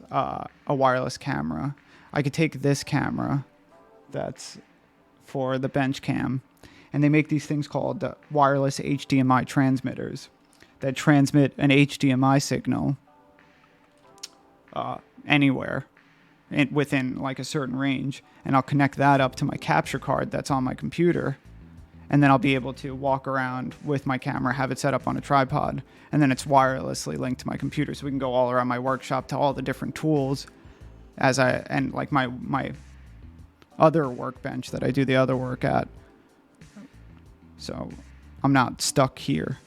camera. I could take this camera that's for the bench cam, and they make these things called wireless HDMI transmitters that transmit an HDMI signal anywhere within like a certain range, and I'll connect that up to my capture card that's on my computer. And then I'll be able to walk around with my camera, have it set up on a tripod, and then it's wirelessly linked to my computer, so we can go all around my workshop to all the different tools and like my other workbench that I do the other work at. So I'm not stuck here.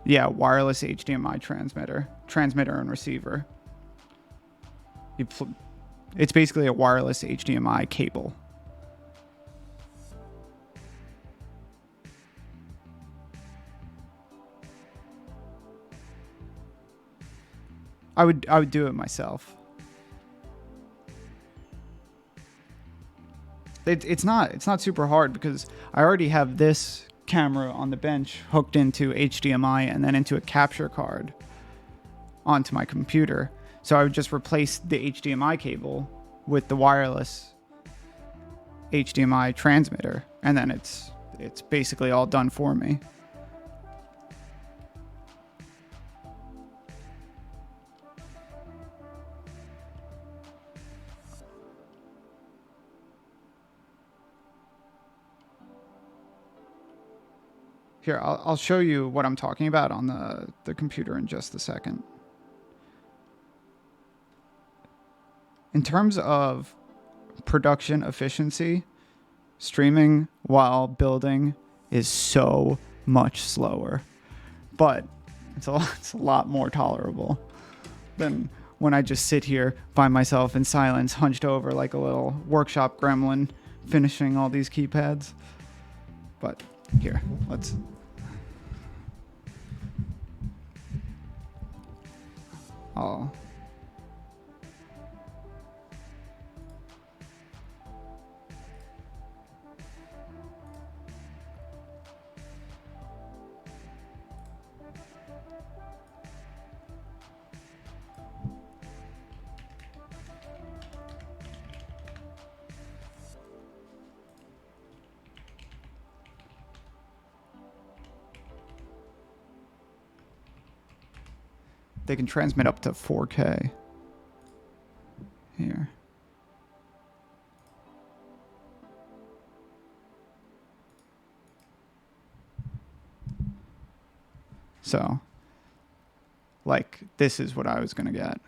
Yeah, wireless HDMI transmitter and receiver. It's basically a wireless HDMI cable. I would do it myself. It's not super hard, because I already have this camera on the bench hooked into HDMI and then into a capture card onto my computer. So I would just replace the HDMI cable with the wireless HDMI transmitter, and then it's basically all done for me. Here, I'll show you what I'm talking about on the computer in just a second. In terms of production efficiency, streaming while building is so much slower, but it's a lot more tolerable than when I just sit here by myself in silence, hunched over like a little workshop gremlin, finishing all these keypads. But here, let's... Oh. They can transmit up to 4K. Here. So, like, this is what I was going to get.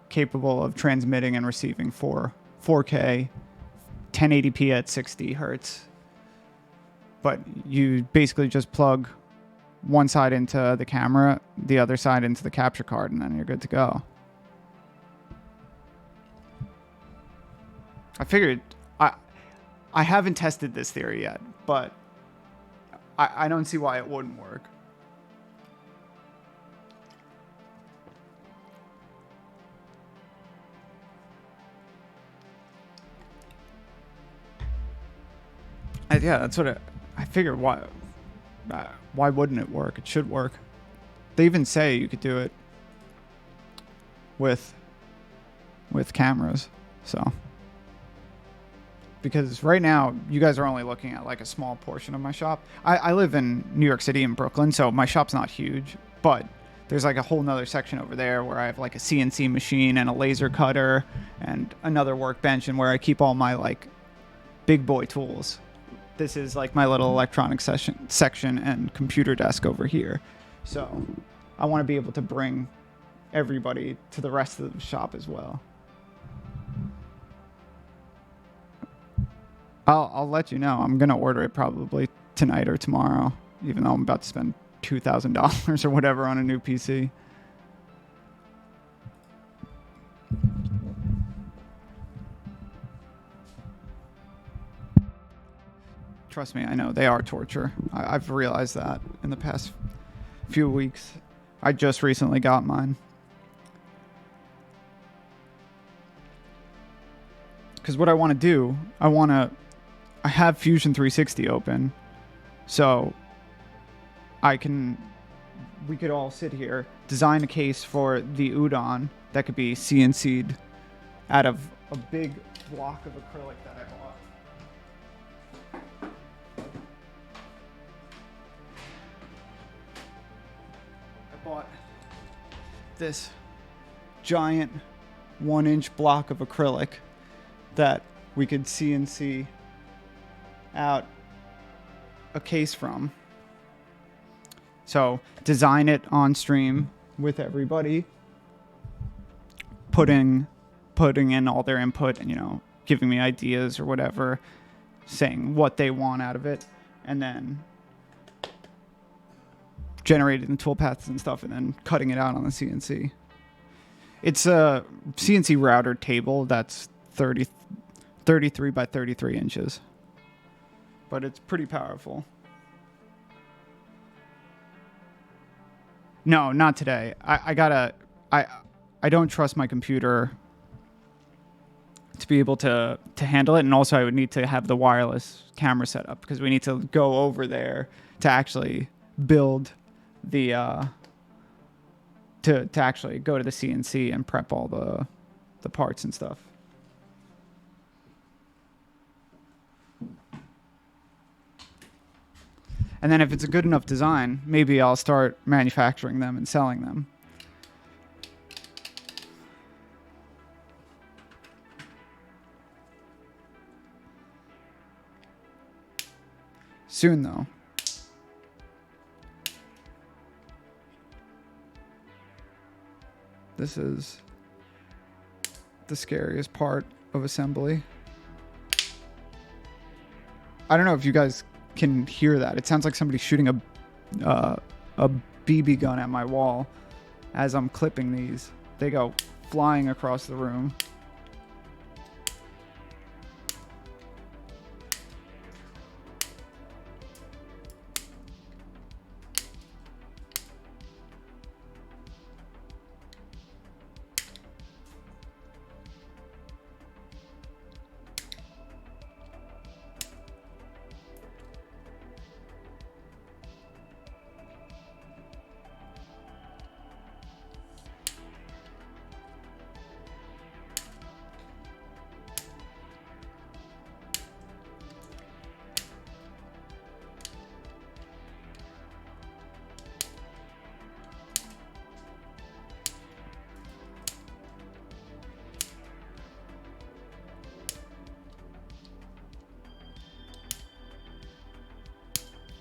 Capable of transmitting and receiving 4K, 1080p at 60 hertz. But you basically just plug one side into the camera, the other side into the capture card, and then you're good to go. I figured I haven't tested this theory yet, but I don't see why it wouldn't work. Yeah, that's what I figured. Why wouldn't it work? It should work. They even say you could do it with cameras. So, because right now you guys are only looking at like a small portion of my shop. I live in New York City in Brooklyn, so my shop's not huge, but there's like a whole nother section over there where I have like a CNC machine and a laser cutter and another workbench, and where I keep all my like big boy tools. This is like my little electronic section and computer desk over here. So I want to be able to bring everybody to the rest of the shop as well. I'll let you know. I'm going to order it probably tonight or tomorrow, even though I'm about to spend $2,000 or whatever on a new PC. Trust me, I know they are torture. I've realized that in the past few weeks. I just recently got mine. Because what I want to do, I have Fusion 360 open, so we could all sit here, design a case for the udon that could be CNC'd out of a big block of acrylic that I bought. Bought this giant 1-inch block of acrylic that we could CNC out a case from. So design it on stream with everybody, putting in all their input and, you know, giving me ideas or whatever, saying what they want out of it, and then generated in toolpaths and stuff, and then cutting it out on the CNC. It's a CNC router table that's 33 by 33 inches. But it's pretty powerful. No, not today. I don't trust my computer to be able to handle it, and also I would need to have the wireless camera set up because we need to go over there to actually build the to actually go to the CNC and prep all the parts and stuff. And then if it's a good enough design, maybe I'll start manufacturing them and selling them. Soon, though. This is the scariest part of assembly. I don't know if you guys can hear that. It sounds like somebody shooting a BB gun at my wall as I'm clipping these. They go flying across the room.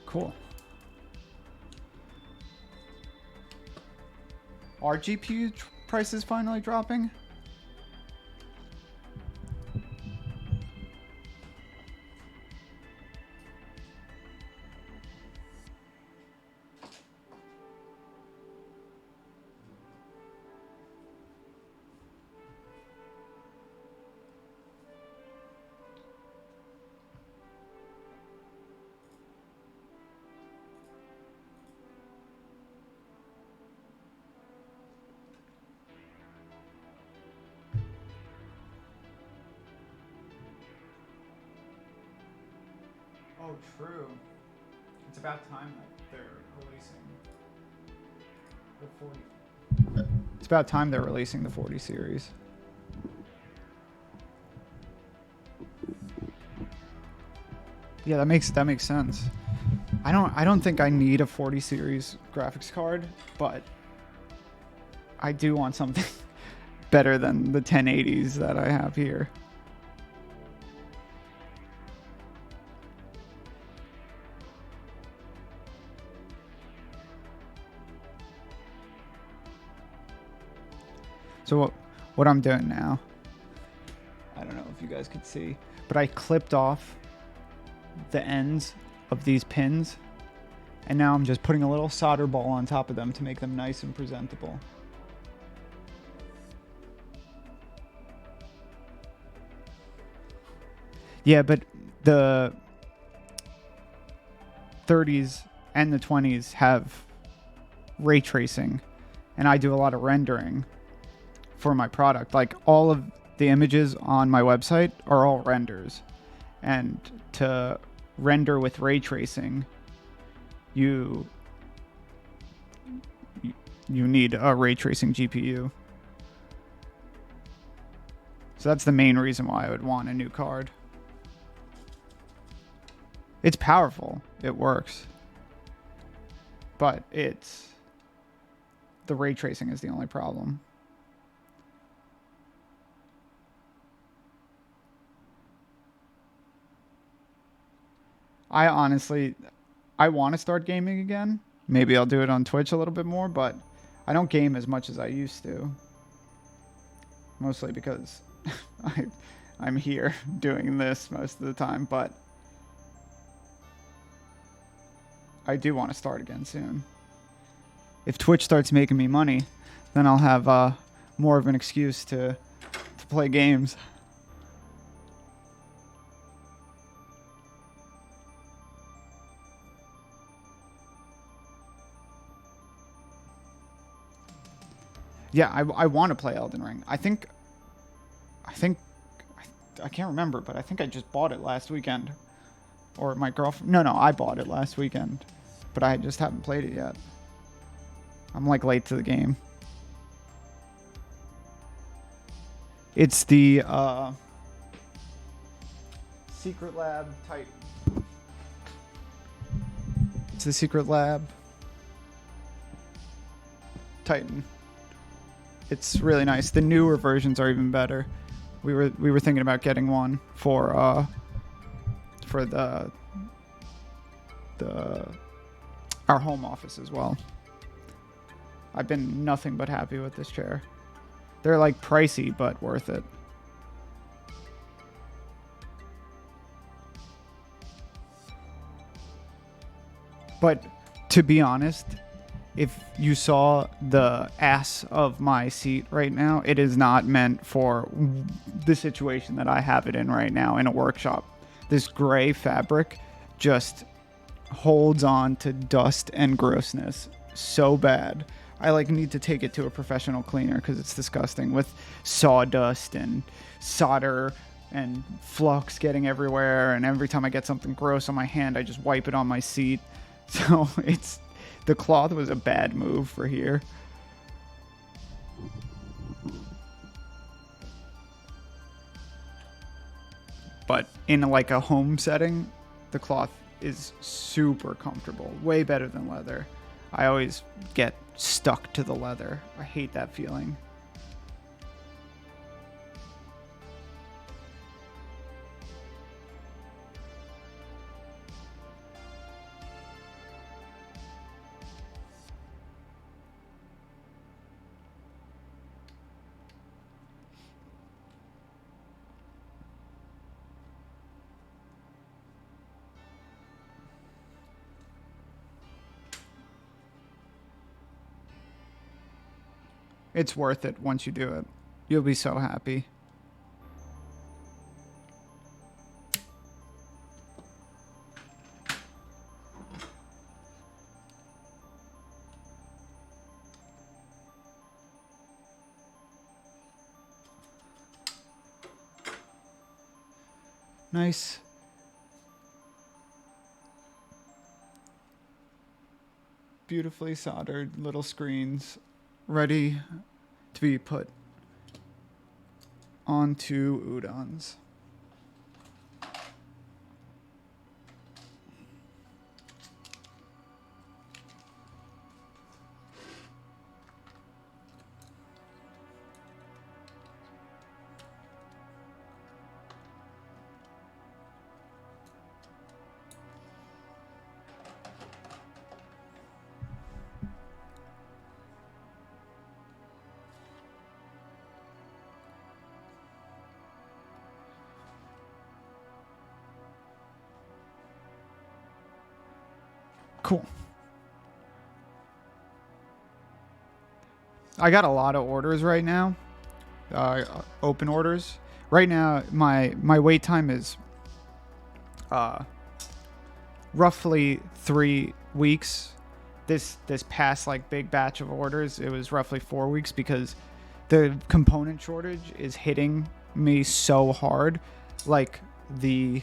Cool. Are GPU prices finally dropping? Oh, true. It's about time that they're releasing the 40. It's about time they're releasing the 40 series. Yeah, that makes sense. I don't think I need a 40 series graphics card, but I do want something better than the 1080s that I have here. So what I'm doing now, I don't know if you guys could see, but I clipped off the ends of these pins, and now I'm just putting a little solder ball on top of them to make them nice and presentable. Yeah, but the 30s and the 20s have ray tracing, and I do a lot of rendering for my product. Like, all of the images on my website are all renders, and to render with ray tracing, you need a ray tracing GPU. So that's the main reason why I would want a new card. It's powerful, it works, but the ray tracing is the only problem. I want to start gaming again. Maybe I'll do it on Twitch a little bit more, but I don't game as much as I used to. Mostly because I'm here doing this most of the time, but I do want to start again soon. If Twitch starts making me money, then I'll have more of an excuse to play games. Yeah, I want to play Elden Ring. I can't remember, but I think I just bought it last weekend. Or my girlfriend. No, I bought it last weekend. But I just haven't played it yet. I'm like late to the game. It's the Secret Lab Titan. It's the Secret Lab Titan. It's really nice. The newer versions are even better. We were thinking about getting one for our home office as well. I've been nothing but happy with this chair. They're like pricey, but worth it. But to be honest, if you saw the ass of my seat right now, it is not meant for the situation that I have it in right now in a workshop. This gray fabric just holds on to dust and grossness so bad. I like need to take it to a professional cleaner because it's disgusting with sawdust and solder and flux getting everywhere. And every time I get something gross on my hand, I just wipe it on my seat. So the cloth was a bad move for here. But in like a home setting, the cloth is super comfortable, way better than leather. I always get stuck to the leather. I hate that feeling. It's worth it once you do it. You'll be so happy. Nice. Beautifully soldered little screens ready to be put onto udons. Cool. I got a lot of orders right now, open orders. Right now, my wait time is roughly 3 weeks. This past like big batch of orders, it was roughly 4 weeks because the component shortage is hitting me so hard. Like the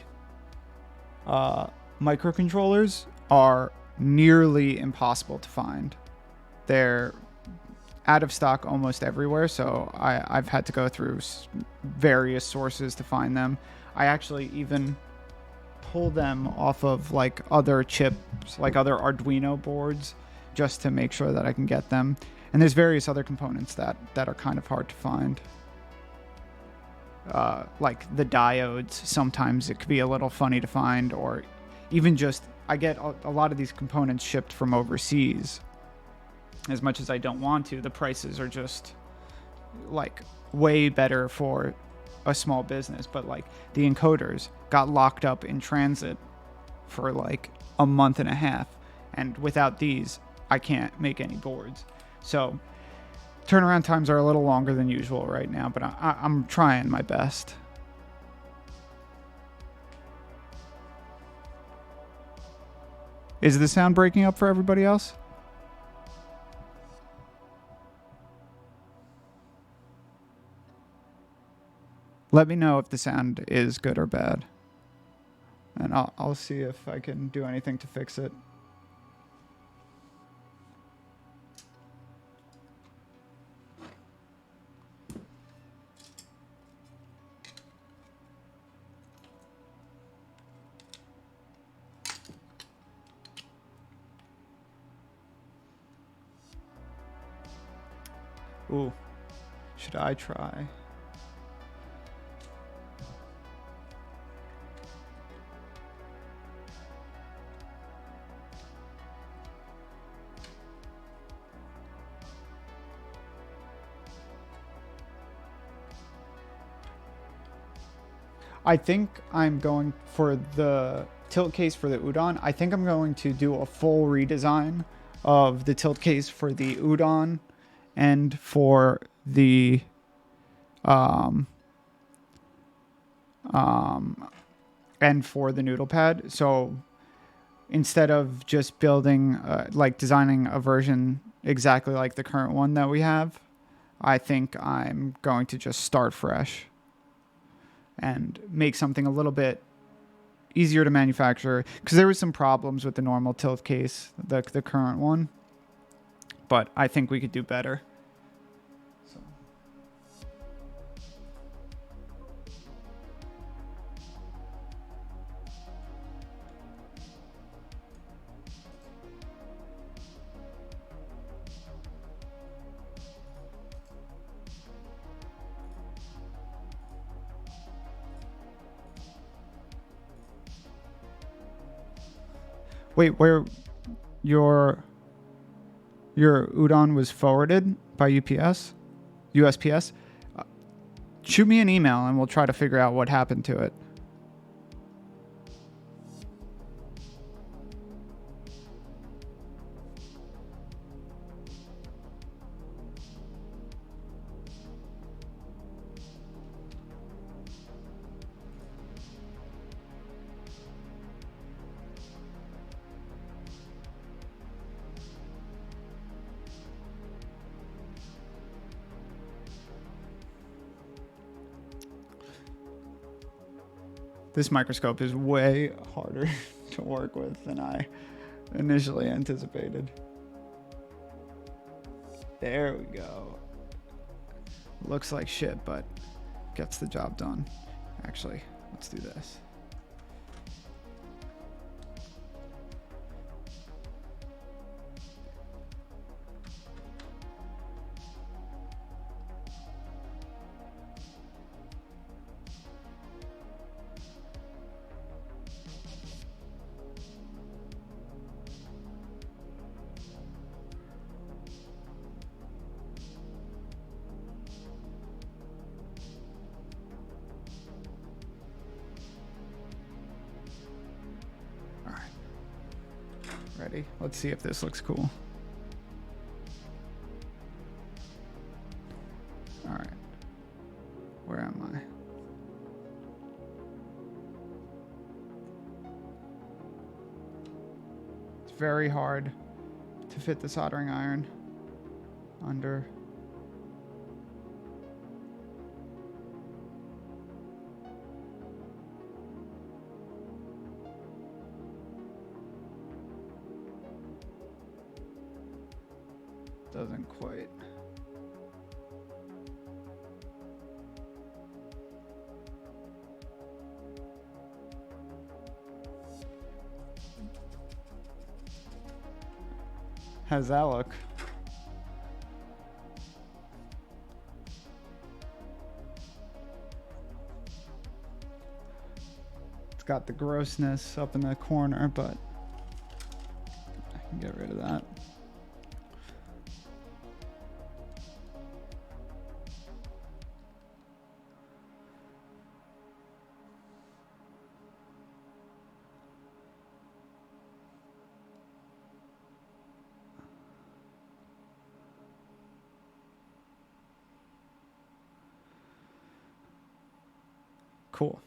microcontrollers are nearly impossible to find. They're out of stock almost everywhere, so I've had to go through various sources to find them. I actually even pull them off of like other chips, like other Arduino boards, just to make sure that I can get them. And there's various other components that are kind of hard to find. Like the diodes, sometimes it could be a little funny to find, or even just I get a lot of these components shipped from overseas. As much as I don't want to, the prices are just like way better for a small business. But like the encoders got locked up in transit for like a month and a half, and without these I can't make any boards. So turnaround times are a little longer than usual right now, but I'm trying my best. Is the sound breaking up for everybody else? Let me know if the sound is good or bad, and I'll see if I can do anything to fix it. Ooh, should I try? I think I'm going for the tilt case for the udon. I think I'm going to do a full redesign of the tilt case for the udon and for the and for the noodle pad. So instead of just building, like designing a version exactly like the current one that we have, I think I'm going to just start fresh and make something a little bit easier to manufacture, because there was some problems with the normal tilt case, the current one, but I think we could do better. So. Wait, where your udon was forwarded by UPS, USPS? Shoot me an email and we'll try to figure out what happened to it. This microscope is way harder to work with than I initially anticipated. There we go. Looks like shit, but gets the job done. Actually, let's do this. Ready? Let's see if this looks cool. All right. Where am I? It's very hard to fit the soldering iron under. Doesn't quite. How's that look? It's got the grossness up in the corner, but I can get rid of that. Cool.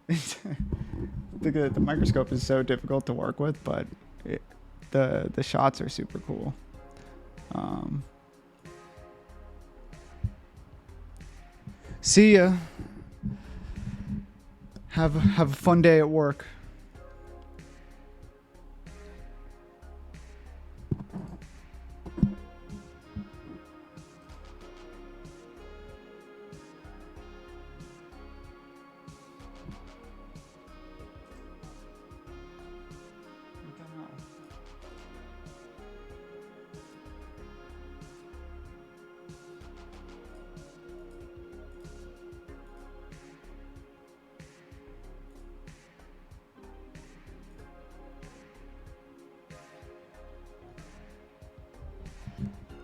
The microscope is so difficult to work with, but the shots are super cool. See ya. Have a fun day at work.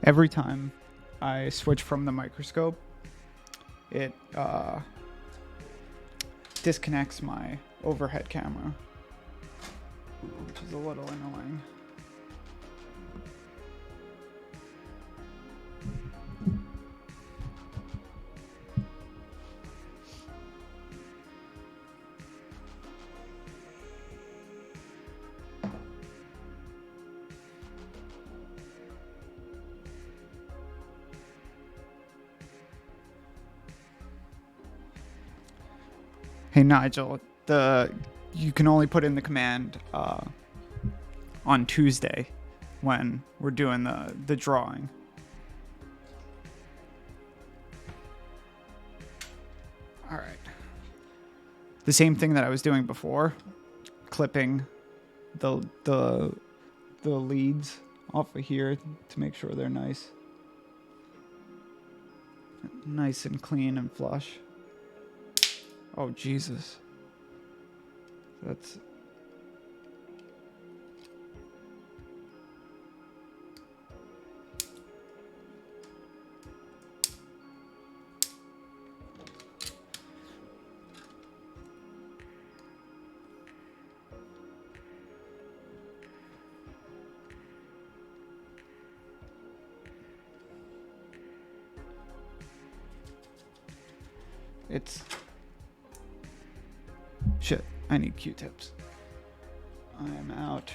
Every time I switch from the microscope, it disconnects my overhead camera, which is a little annoying. Hey Nigel, you can only put in the command on Tuesday when we're doing the drawing. All right. The same thing that I was doing before, clipping the leads off of here to make sure they're nice and clean and flush. Oh, Jesus. That's... Shit, I need Q-tips. I am out.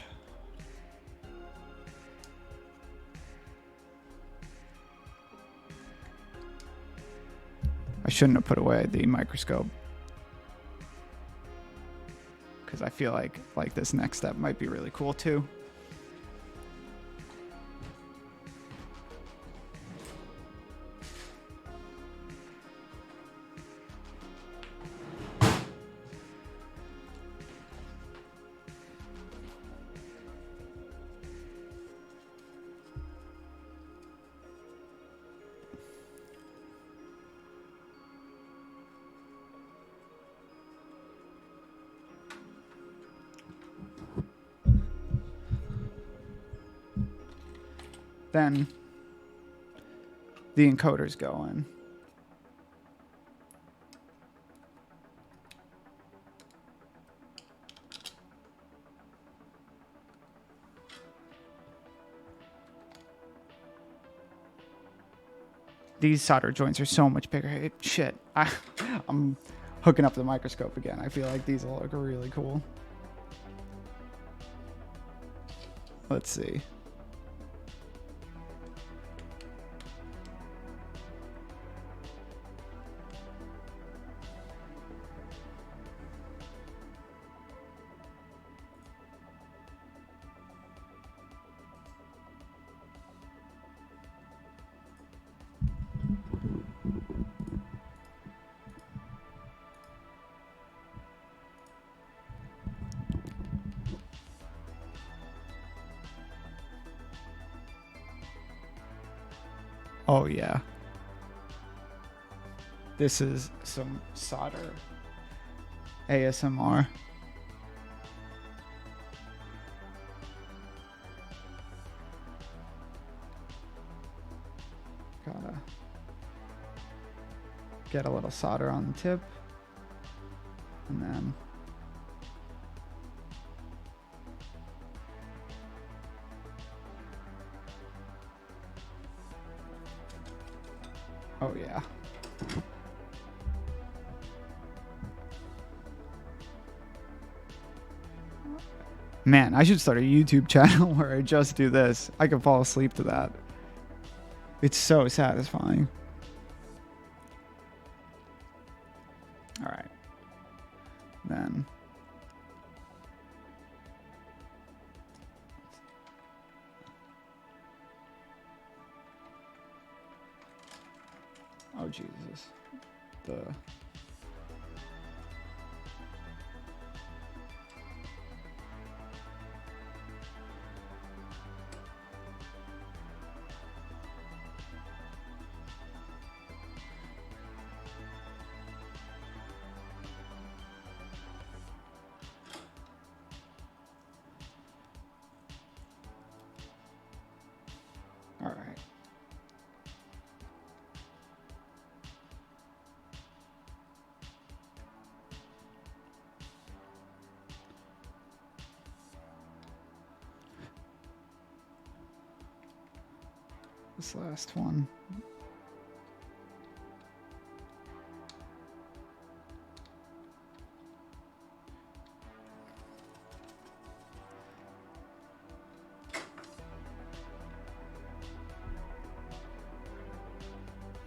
I shouldn't have put away the microscope, because I feel like this next step might be really cool too. Then the encoders go in. These solder joints are so much bigger. Shit, I'm hooking up the microscope again. I feel like these will look really cool. Let's see. Oh yeah. This is some solder ASMR. Gotta get a little solder on the tip, and then oh yeah. Man, I should start a YouTube channel where I just do this. I could fall asleep to that. It's so satisfying. All right. Then oh Jesus. All right. this last one.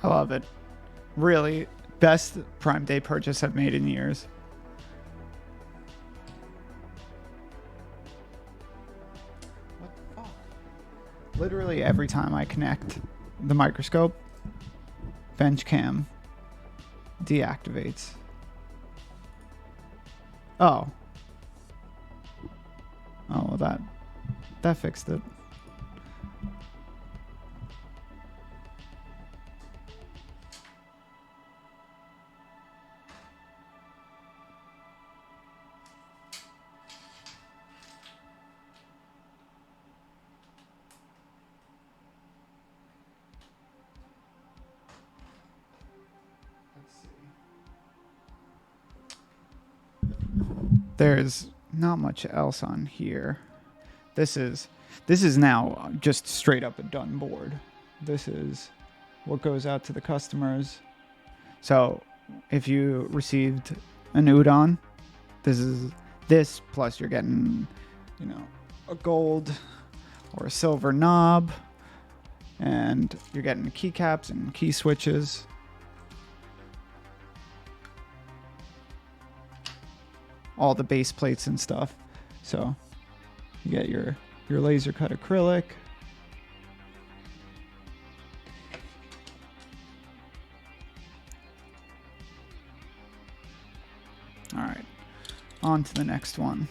I love it. Really, best Prime Day purchase I've made in years. What the fuck? Literally every time I connect the microscope, bench cam deactivates. Oh. Oh, well, that fixed it. There's not much else on here. This is now just straight up a done board. This is what goes out to the customers. So if you received an udon, this plus you're getting, a gold or a silver knob, and you're getting keycaps and key switches. All the base plates and stuff. So you get your laser cut acrylic. All right, on to the next one.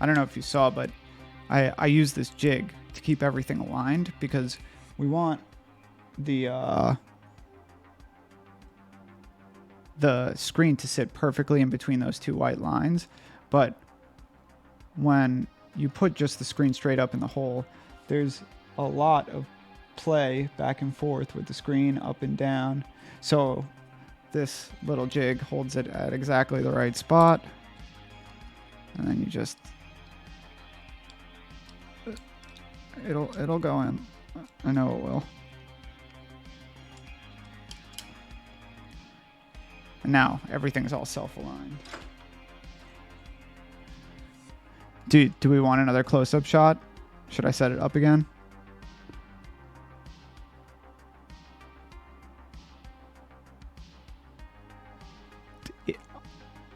I don't know if you saw, but I use this jig to keep everything aligned because we want the screen to sit perfectly in between those two white lines. But when you put just the screen straight up in the hole, there's a lot of play back and forth with the screen up and down. So this little jig holds it at exactly the right spot. And then you just, it'll go in. I know it will. And now everything's all self-aligned. Do we want another close-up shot? Should I set it up again?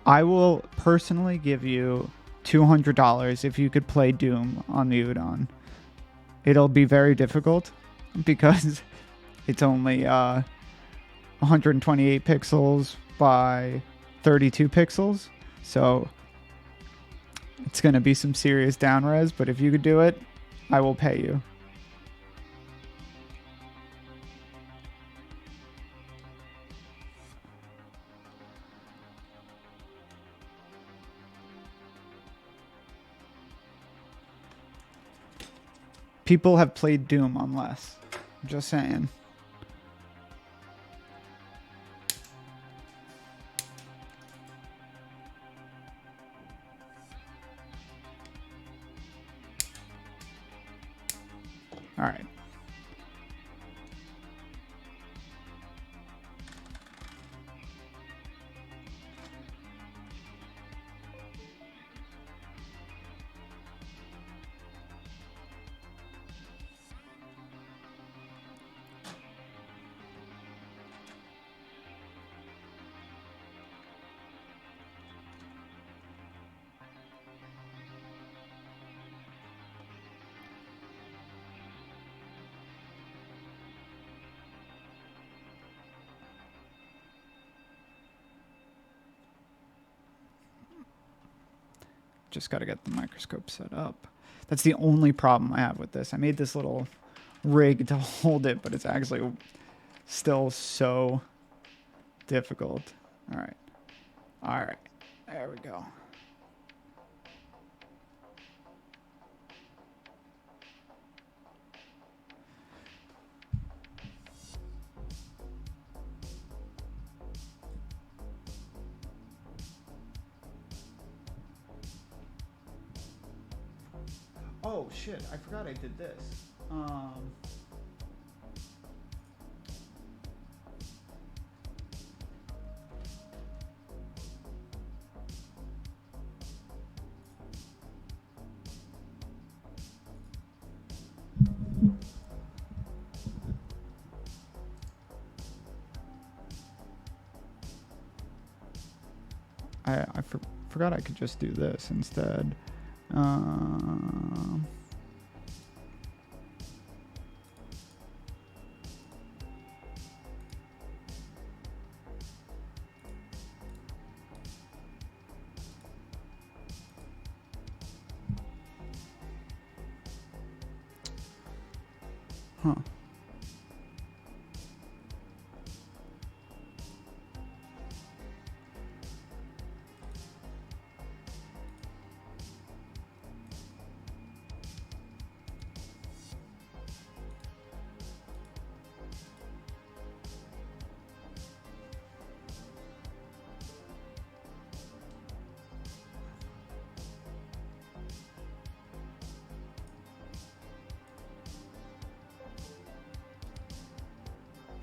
I will personally give you $200 if you could play Doom on the Udon. It'll be very difficult because it's only 128 pixels by 32 pixels, so it's going to be some serious down res, but if you could do it, I will pay you. People have played Doom on less. I'm just saying. All right. Just got to get the microscope set up. That's the only problem I have with this. I made this little rig to hold it, but it's actually still so difficult. All right. All right. There we go. Oh shit, I forgot I did this. forgot I could just do this instead. Huh.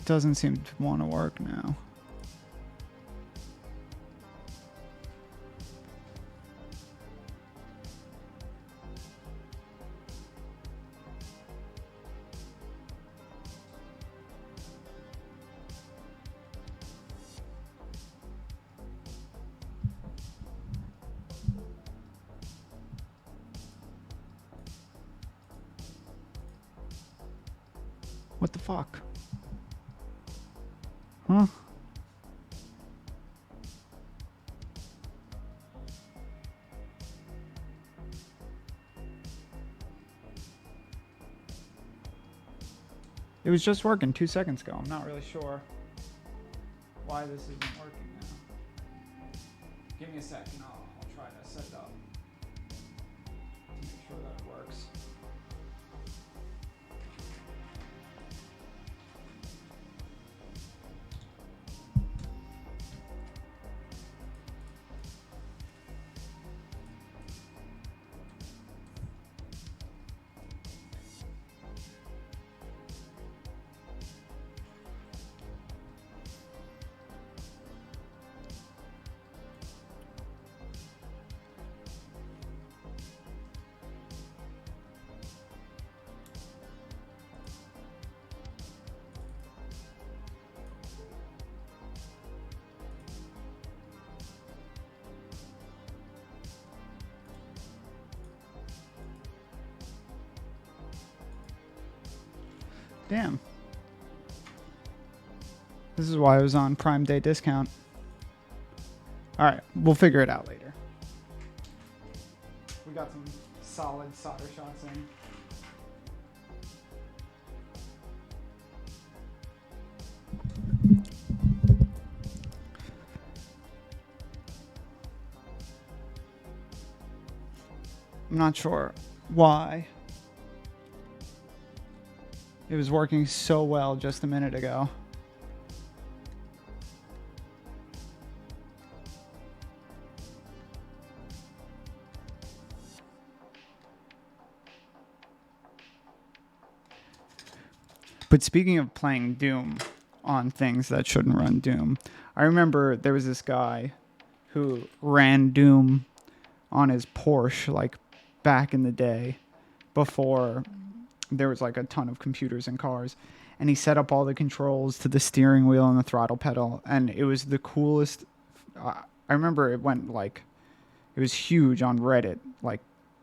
Doesn't seem to want to work now. What the fuck? Huh? It was just working 2 seconds ago. I'm not really sure why this isn't working now. Give me a second. I'll try to set it up to make sure that it works. Damn. This is why I was on Prime Day discount. All right, we'll figure it out later. We got some solid solder shots in. I'm not sure why it was working so well just a minute ago. But speaking of playing Doom on things that shouldn't run Doom, I remember there was this guy who ran Doom on his Porsche like back in the day before there was like a ton of computers in cars, and he set up all the controls to the steering wheel and the throttle pedal, and it was the coolest. I remember it went like, it was huge on Reddit like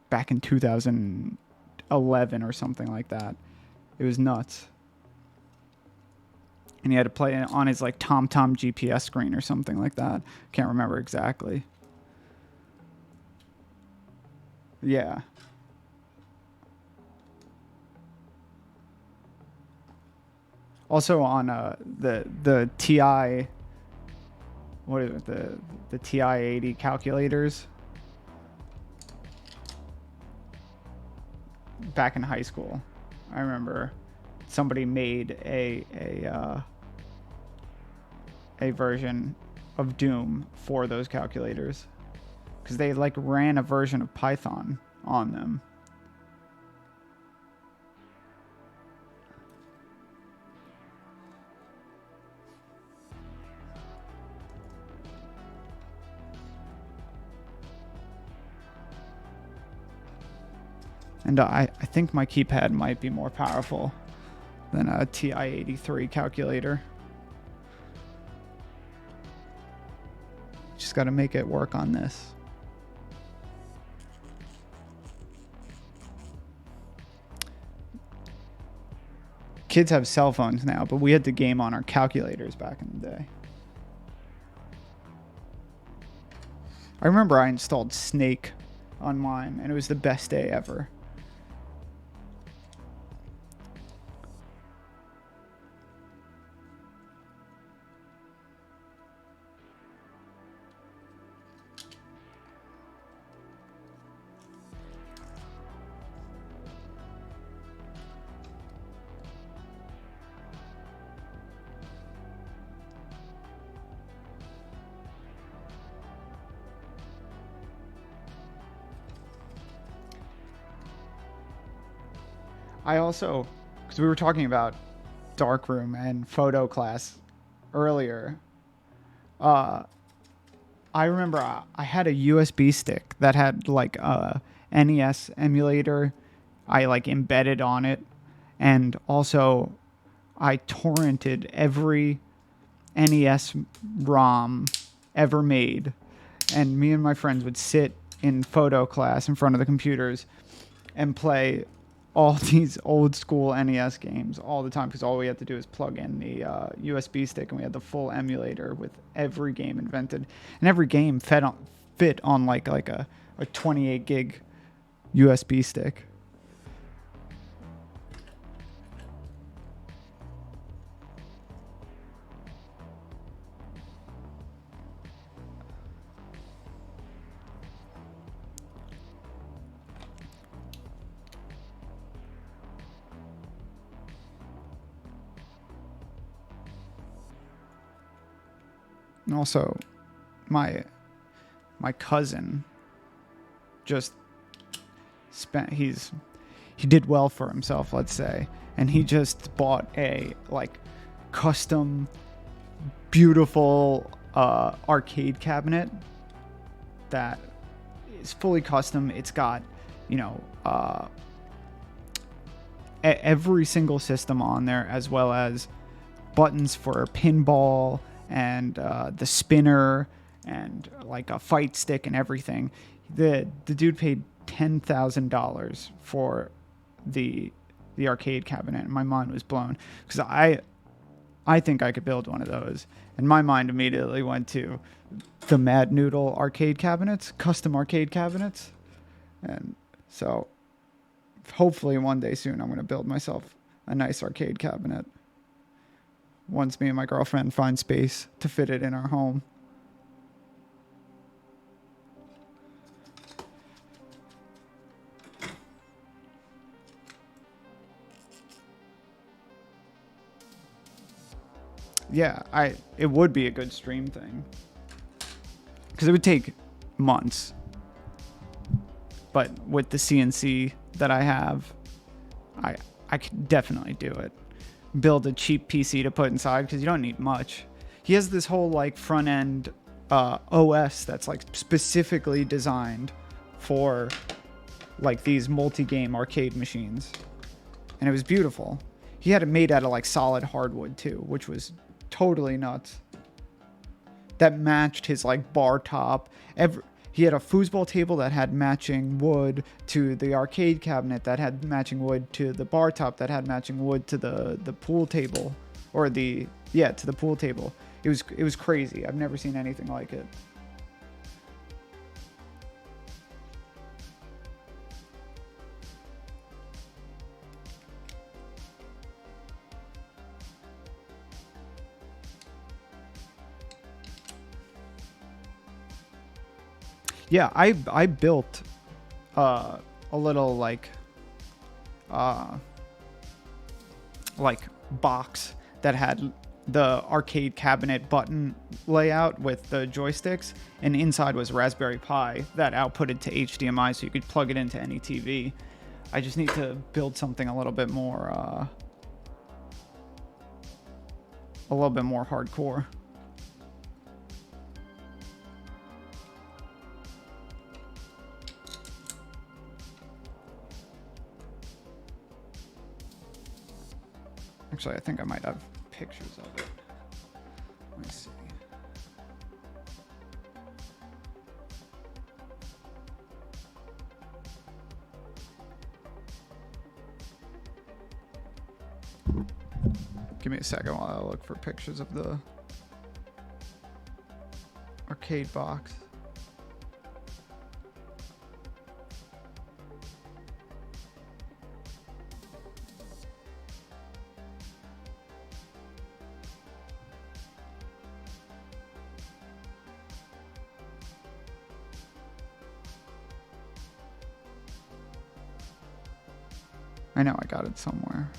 back in 2011 or something like that. It was nuts. And he had to play it on his like TomTom GPS screen or something like that. Can't remember exactly. Yeah. Also on the TI, what is it, the TI-80 calculators. Back in high school, I remember somebody made a version of Doom for those calculators because they like ran a version of Python on them. And I think my keypad might be more powerful than a TI-83 calculator. Just Just got to make it work on this. Kids have cell phones now, but we had to game on our calculators back in the day. I remember I installed Snake on mine, and it was the best day ever. I also, because we were talking about darkroom and photo class earlier, I remember I had a USB stick that had like a NES emulator. I like embedded on it, and also I torrented every NES ROM ever made, and me and my friends would sit in photo class in front of the computers and play all these old school NES games all the time, because all we had to do is plug in the USB stick, and we had the full emulator with every game invented, and every game fit on like a 28 gig USB stick. And also, my cousin just he did well for himself, let's say, and he just bought a like custom, beautiful arcade cabinet that is fully custom. It's got, every single system on there, as well as buttons for pinball and the spinner and like a fight stick and everything. The dude paid $10,000 for the arcade cabinet, and my mind was blown, because I think I could build one of those, and my mind immediately went to the Mad Noodle arcade cabinets, custom arcade cabinets. And so hopefully one day soon I'm going to build myself a nice arcade cabinet once me and my girlfriend find space to fit it in our home. Yeah, it would be a good stream thing, because it would take months. But with the CNC that I have, I could definitely do it. Build a cheap PC to put inside, because you don't need much. He has this whole like front end OS that's like specifically designed for like these multi-game arcade machines, and it was beautiful. He had it made out of like solid hardwood too, which was totally nuts. That matched his like bar top. He had a foosball table that had matching wood to the arcade cabinet, that had matching wood to the bar top, that had matching wood to the pool table, or to the pool table. It was crazy. I've never seen anything like it. Yeah, I built a little like box that had the arcade cabinet button layout with the joysticks, and inside was Raspberry Pi that outputted to HDMI, so you could plug it into any TV. I just need to build something a little bit more hardcore. Actually, I think I might have pictures of it. Let me see. Give me a second while I look for pictures of the arcade box. I know I got it somewhere.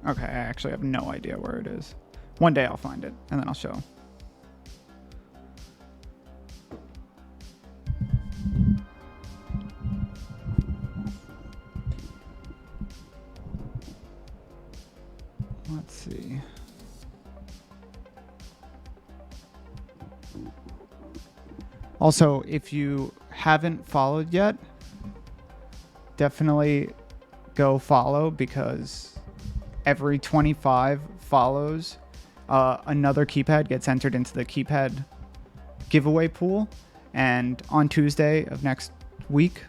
Okay, I actually have no idea where it is. One day I'll find it, and then I'll show. Let's see. Also, if you haven't followed yet, definitely go follow, because every 25 follows, another keypad gets entered into the keypad giveaway pool. And on Tuesday of next week,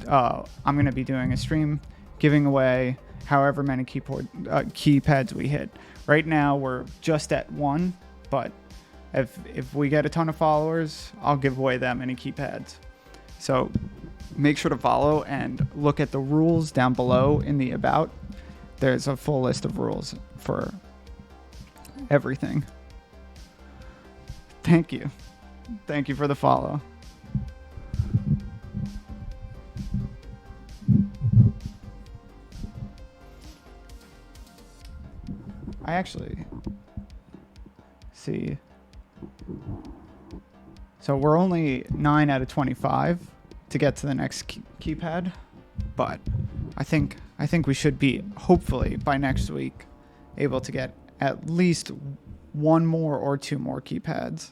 I'm going to be doing a stream giving away however many keypads we hit. Right now, we're just at 1, but if we get a ton of followers, I'll give away that many keypads. So make sure to follow and look at the rules down below in the about. There's a full list of rules for everything. Thank you. Thank you for the follow. I actually see. So we're only 9 out of 25 to get to the next keypad, but I think we should be, hopefully by next week, able to get at least 1 more or 2 more keypads.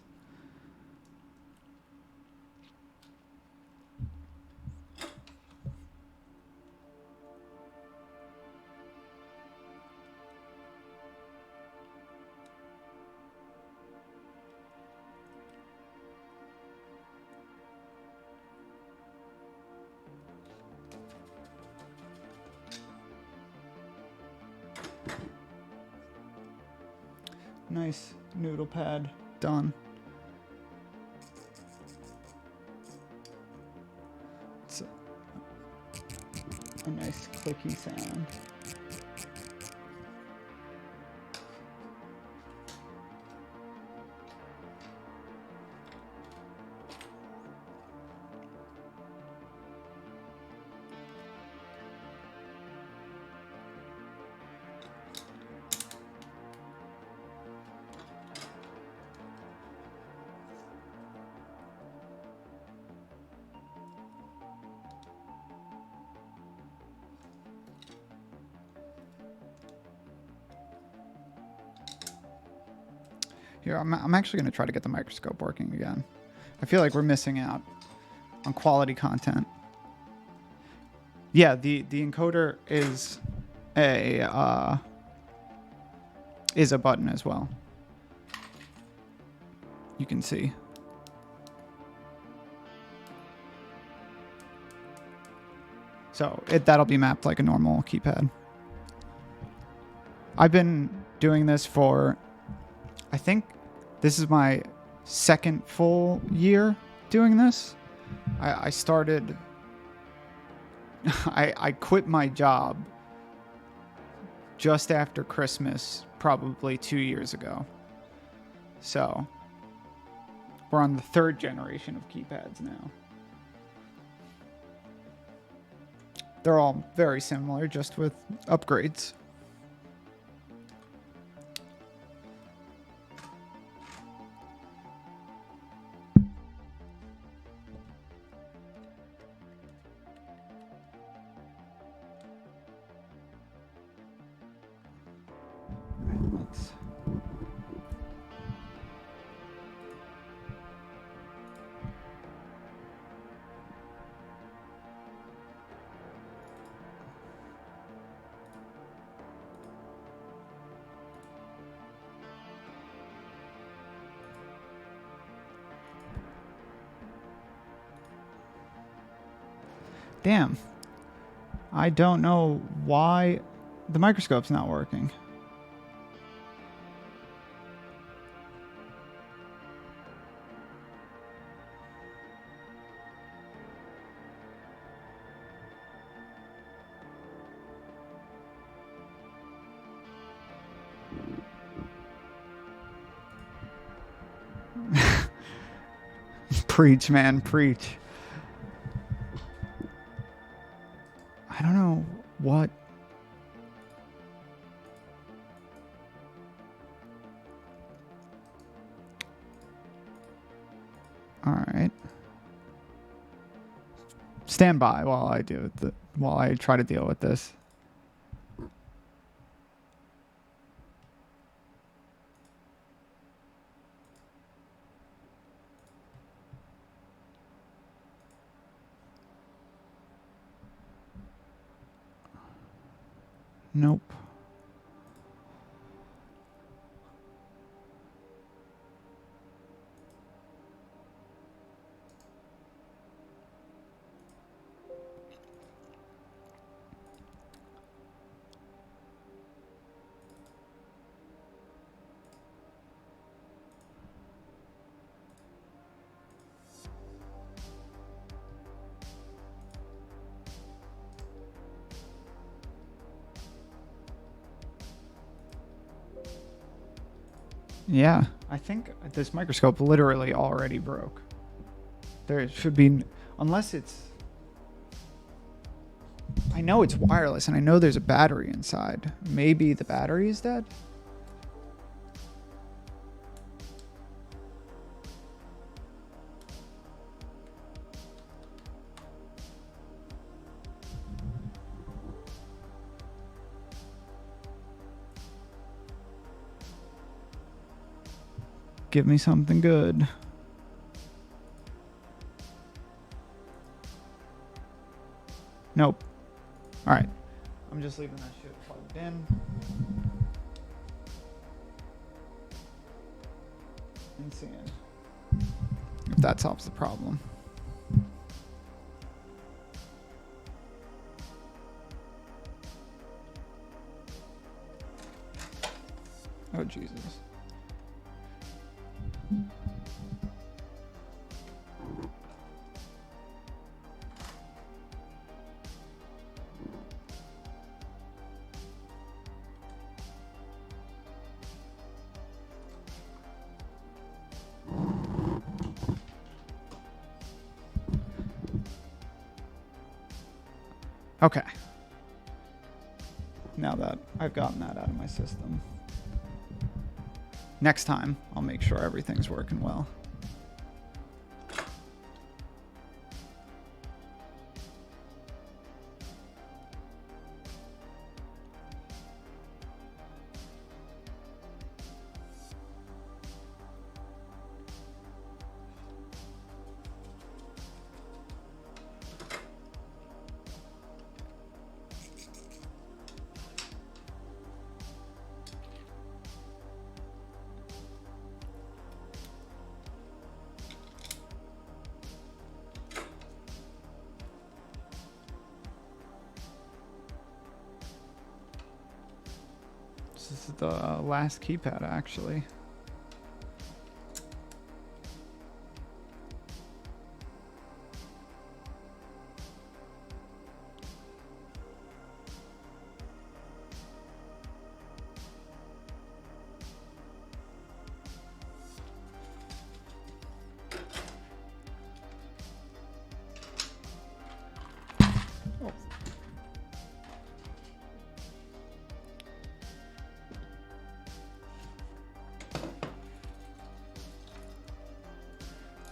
Nice noodle pad done. It's a nice clicky sound. Here, I'm actually going to try to get the microscope working again. I feel like we're missing out on quality content. Yeah, the encoder is a button as well. You can see. So that'll be mapped like a normal keypad. I've been doing this for, I think this is my 2nd full year doing this. I started, I quit my job just after Christmas, probably 2 years ago. So we're on the 3rd generation of keypads now. They're all very similar, just with upgrades. Damn. I don't know why the microscope's not working. Preach, man, preach. I don't know what. All right. Stand by while I try to deal with this. Nope. Yeah, I think this microscope literally already broke. There should be, unless it's, I know it's wireless and I know there's a battery inside. Maybe the battery is dead? Give me something good. Nope. All right. I'm just leaving that shit plugged in. And seeing if that solves the problem. Oh, Jesus. Okay. Now that I've gotten that out of my system. Next time, I'll make sure everything's working well. This is the last keypad, actually.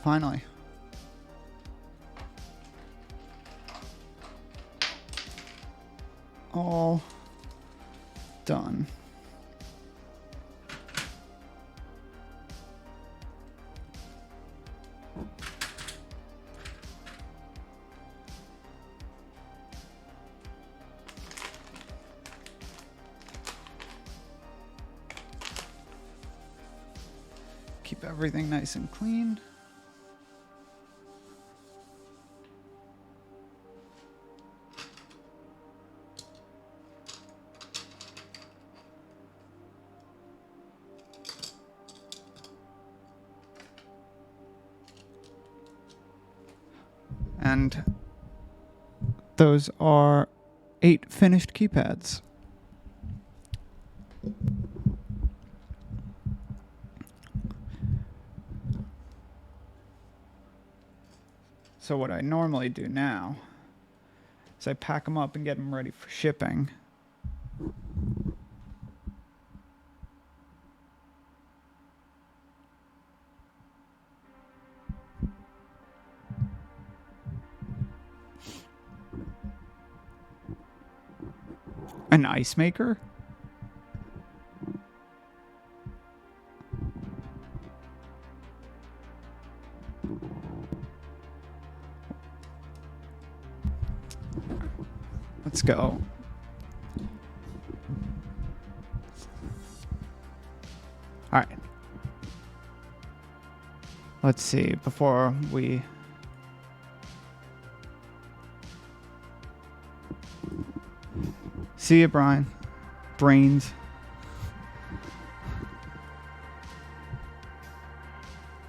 Finally. All done. Keep everything nice and clean. And those are 8 finished keypads. So what I normally do now is I pack them up and get them ready for shipping. An ice maker? Let's go. All right. Let's see, before we... See ya, Brian. Brains.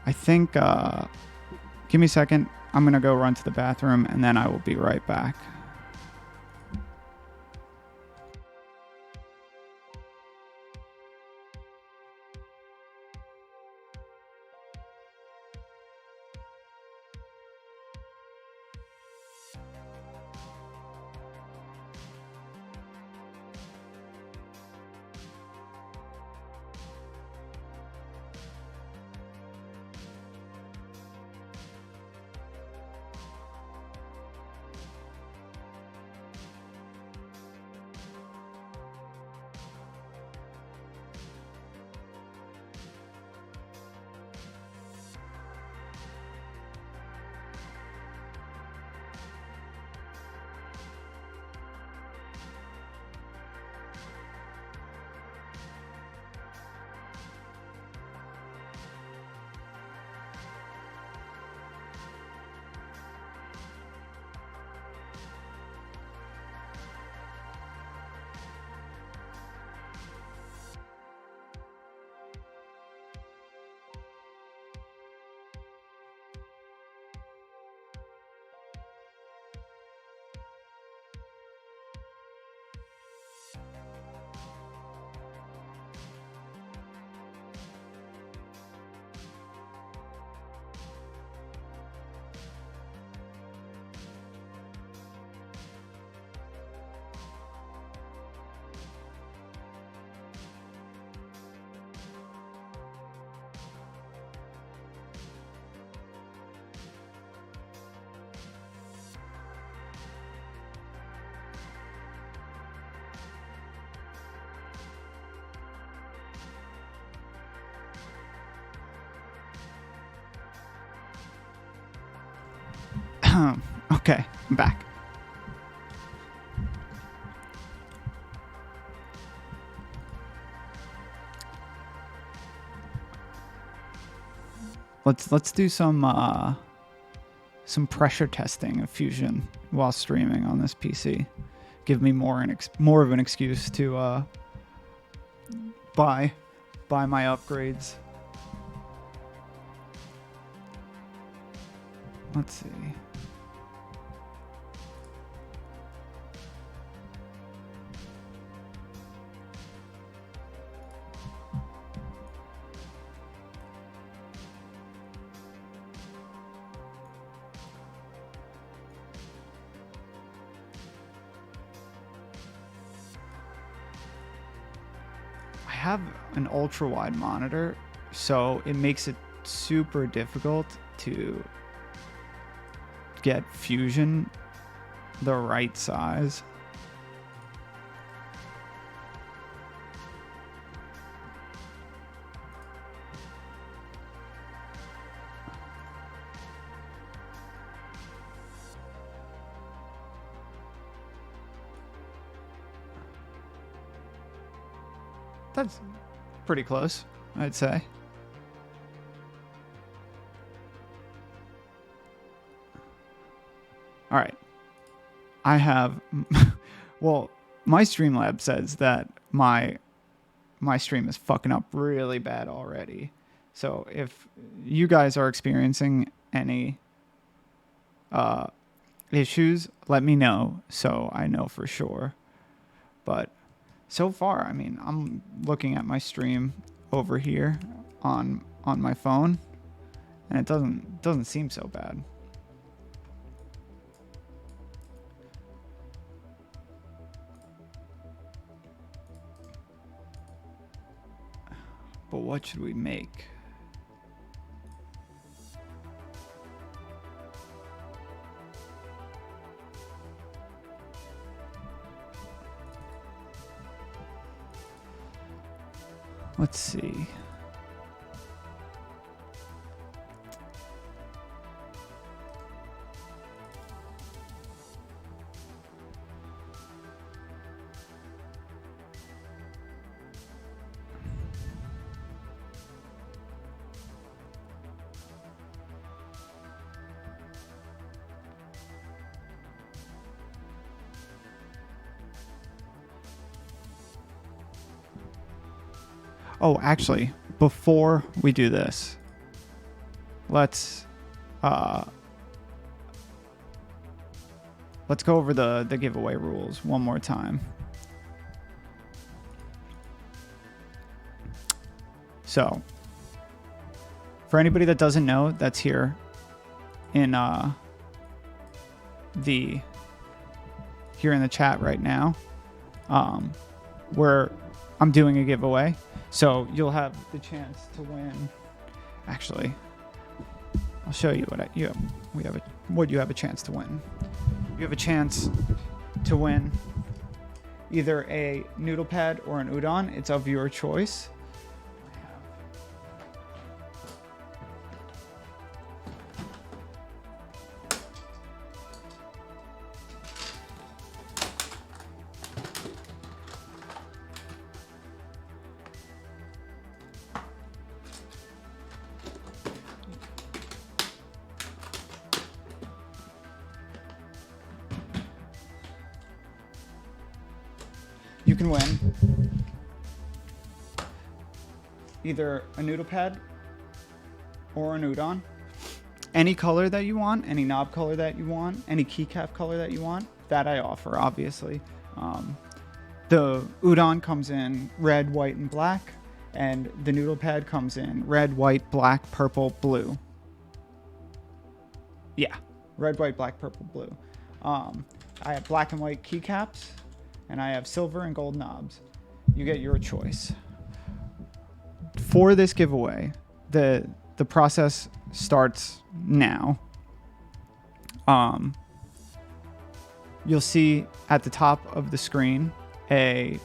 I think, give me a second. I'm going to go run to the bathroom, and then I will be right back. Okay, I'm back. Let's do some pressure testing of Fusion while streaming on this PC. Give me more of an excuse to buy my upgrades. Let's see. I have an ultra wide monitor, so it makes it super difficult to get Fusion the right size. That's pretty close, I'd say. All right. I have, well, my Streamlab says that my stream is fucking up really bad already. So if you guys are experiencing any issues, let me know so I know for sure. But so far, I mean, I'm looking at my stream over here on my phone, and it doesn't seem so bad. But what should we make? Let's see. Oh, actually, before we do this, let's go over the giveaway rules one more time. So, for anybody that doesn't know, that's here in the chat right now, where I'm doing a giveaway. So you'll have the chance to win. Actually, I'll show you what you have a chance to win. You have a chance to win either a noodle pad or an udon. It's of your choice. You can win either a noodle pad or an udon. Any color that you want, any knob color that you want, any keycap color that you want, that I offer, obviously. The udon comes in red, white, and black, and the noodle pad comes in red, white, black, purple, blue. Yeah, red, white, black, purple, blue. I have black and white keycaps, and I have silver and gold knobs. You get your choice. For this giveaway, the process starts now. You'll see at the top of the screen a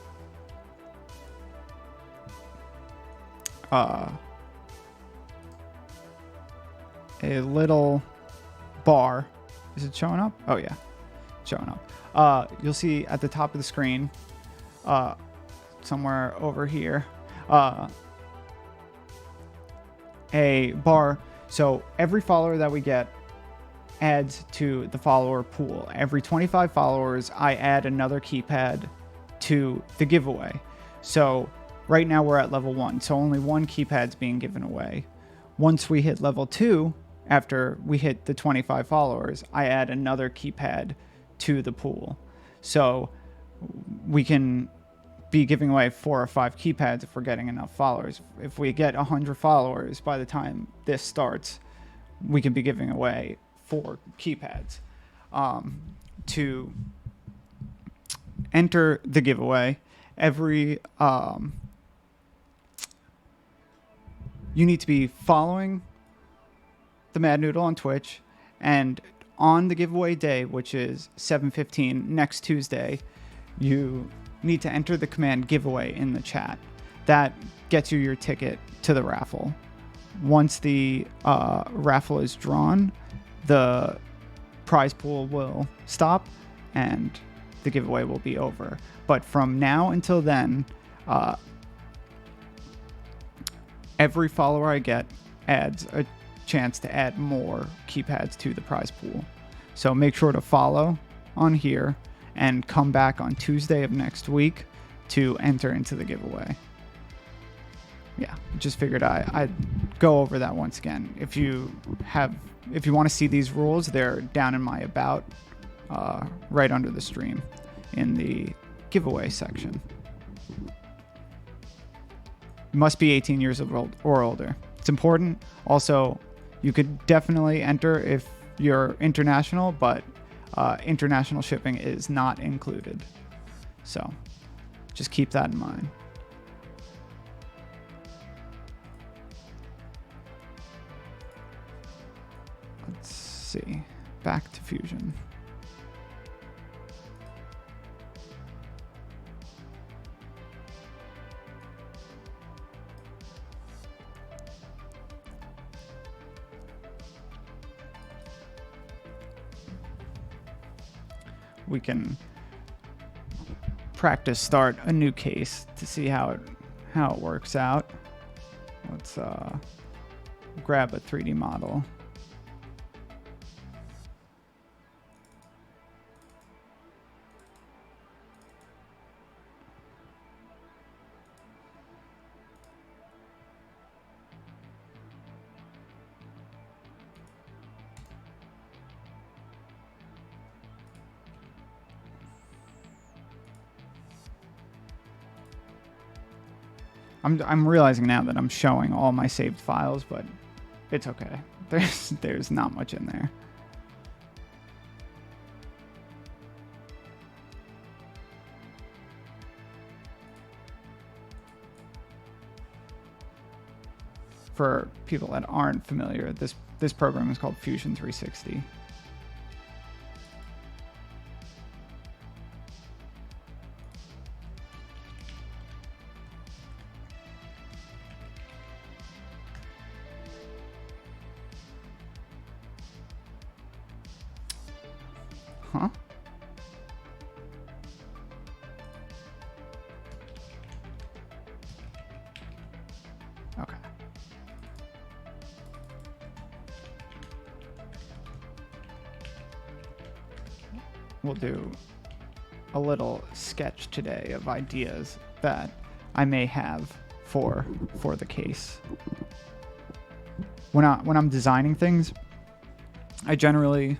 little bar. Is it showing up? Oh yeah, showing up. You'll see at the top of the screen, somewhere over here, a bar. So every follower that we get adds to the follower pool. Every 25 followers, I add another keypad to the giveaway. So right now we're at level 1, so only one keypad's being given away. Once we hit level 2, after we hit the 25 followers, I add another keypad to the pool. So we can be giving away 4 or 5 keypads if we're getting enough followers. If we get 100 followers by the time this starts, we can be giving away 4 keypads. To enter the giveaway, you need to be following the Mad Noodle on Twitch, and on the giveaway day, which is 7/15 next Tuesday, you need to enter the command giveaway in the chat. That gets you your ticket to the raffle. Once the raffle is drawn, the prize pool will stop and the giveaway will be over. But from now until then, every follower I get adds a chance to add more keypads to the prize pool. So make sure to follow on here and come back on Tuesday of next week to enter into the giveaway. Yeah, just figured I'd go over that once again. If you want to see these rules, they're down in my about right under the stream in the giveaway section. Must be 18 years old or older. It's important. Also, you could definitely enter if you're international, but international shipping is not included. So just keep that in mind. Let's see. Back to Fusion. We can practice start a new case to see how it works out. Let's grab a 3D model. I'm realizing now that I'm showing all my saved files, but it's okay. There's not much in there. For people that aren't familiar, this program is called Fusion 360. Huh? Okay. We'll do a little sketch today of ideas that I may have for the case. When I'm designing things, I generally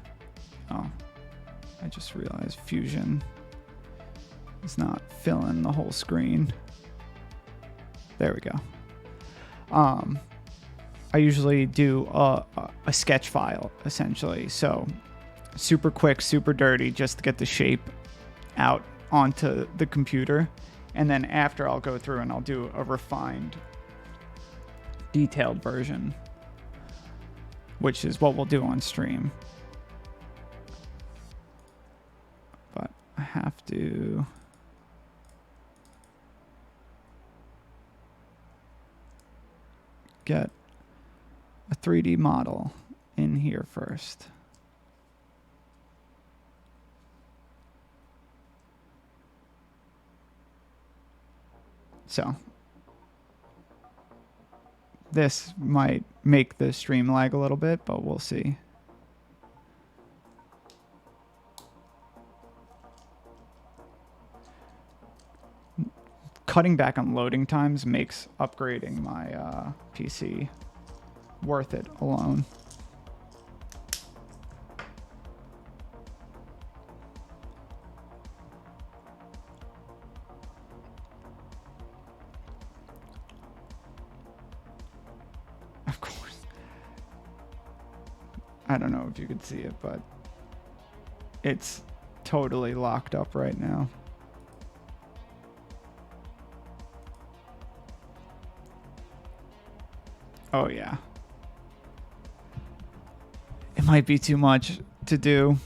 I just realized Fusion is not filling the whole screen. There we go. I usually do a sketch file, essentially. So super quick, super dirty, just to get the shape out onto the computer. And then after, I'll go through and I'll do a refined, detailed version, which is what we'll do on stream. But I have to... get a 3D model in here first. So this might make the stream lag a little bit, but we'll see. Cutting back on loading times makes upgrading my PC worth it alone. Of course. I don't know if you could see it, but it's totally locked up right now. Oh, yeah. It might be too much to do.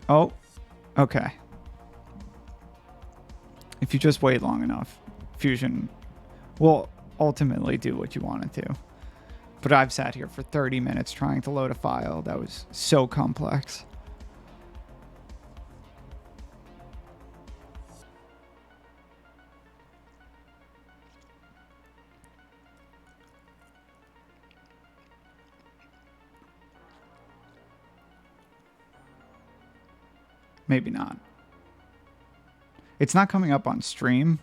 Oh. Okay. If you just wait long enough, Fusion will ultimately do what you want it to. But I've sat here for 30 minutes trying to load a file that was so complex. Maybe not. It's not coming up on stream,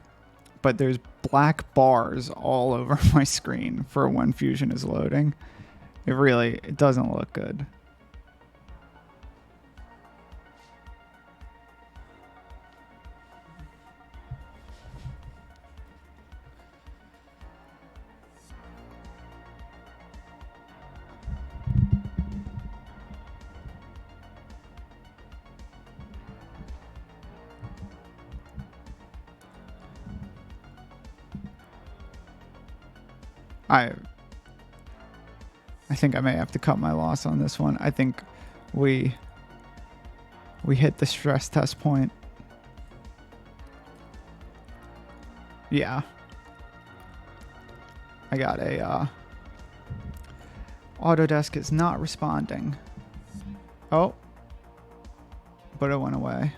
but there's black bars all over my screen for when Fusion is loading. It doesn't look good. I think I may have to cut my loss on this one. I think we hit the stress test point. Yeah. I got a Autodesk is not responding. Oh. But it went away.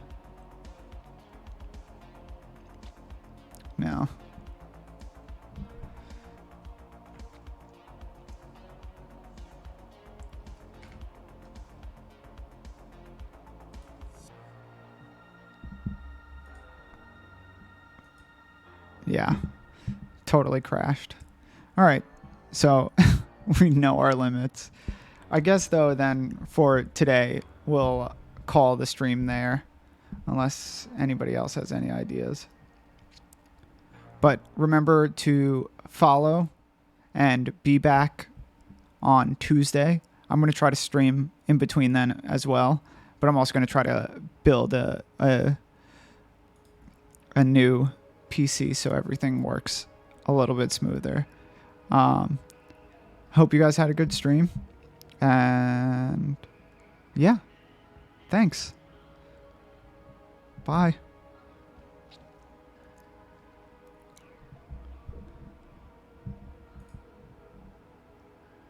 No. Yeah, totally crashed. All right, so we know our limits. I guess, though, then for today, we'll call the stream there, unless anybody else has any ideas. But remember to follow and be back on Tuesday. I'm going to try to stream in between then as well, but I'm also going to try to build a new PC so everything works a little bit smoother. Hope you guys had a good stream, and yeah, thanks. Bye.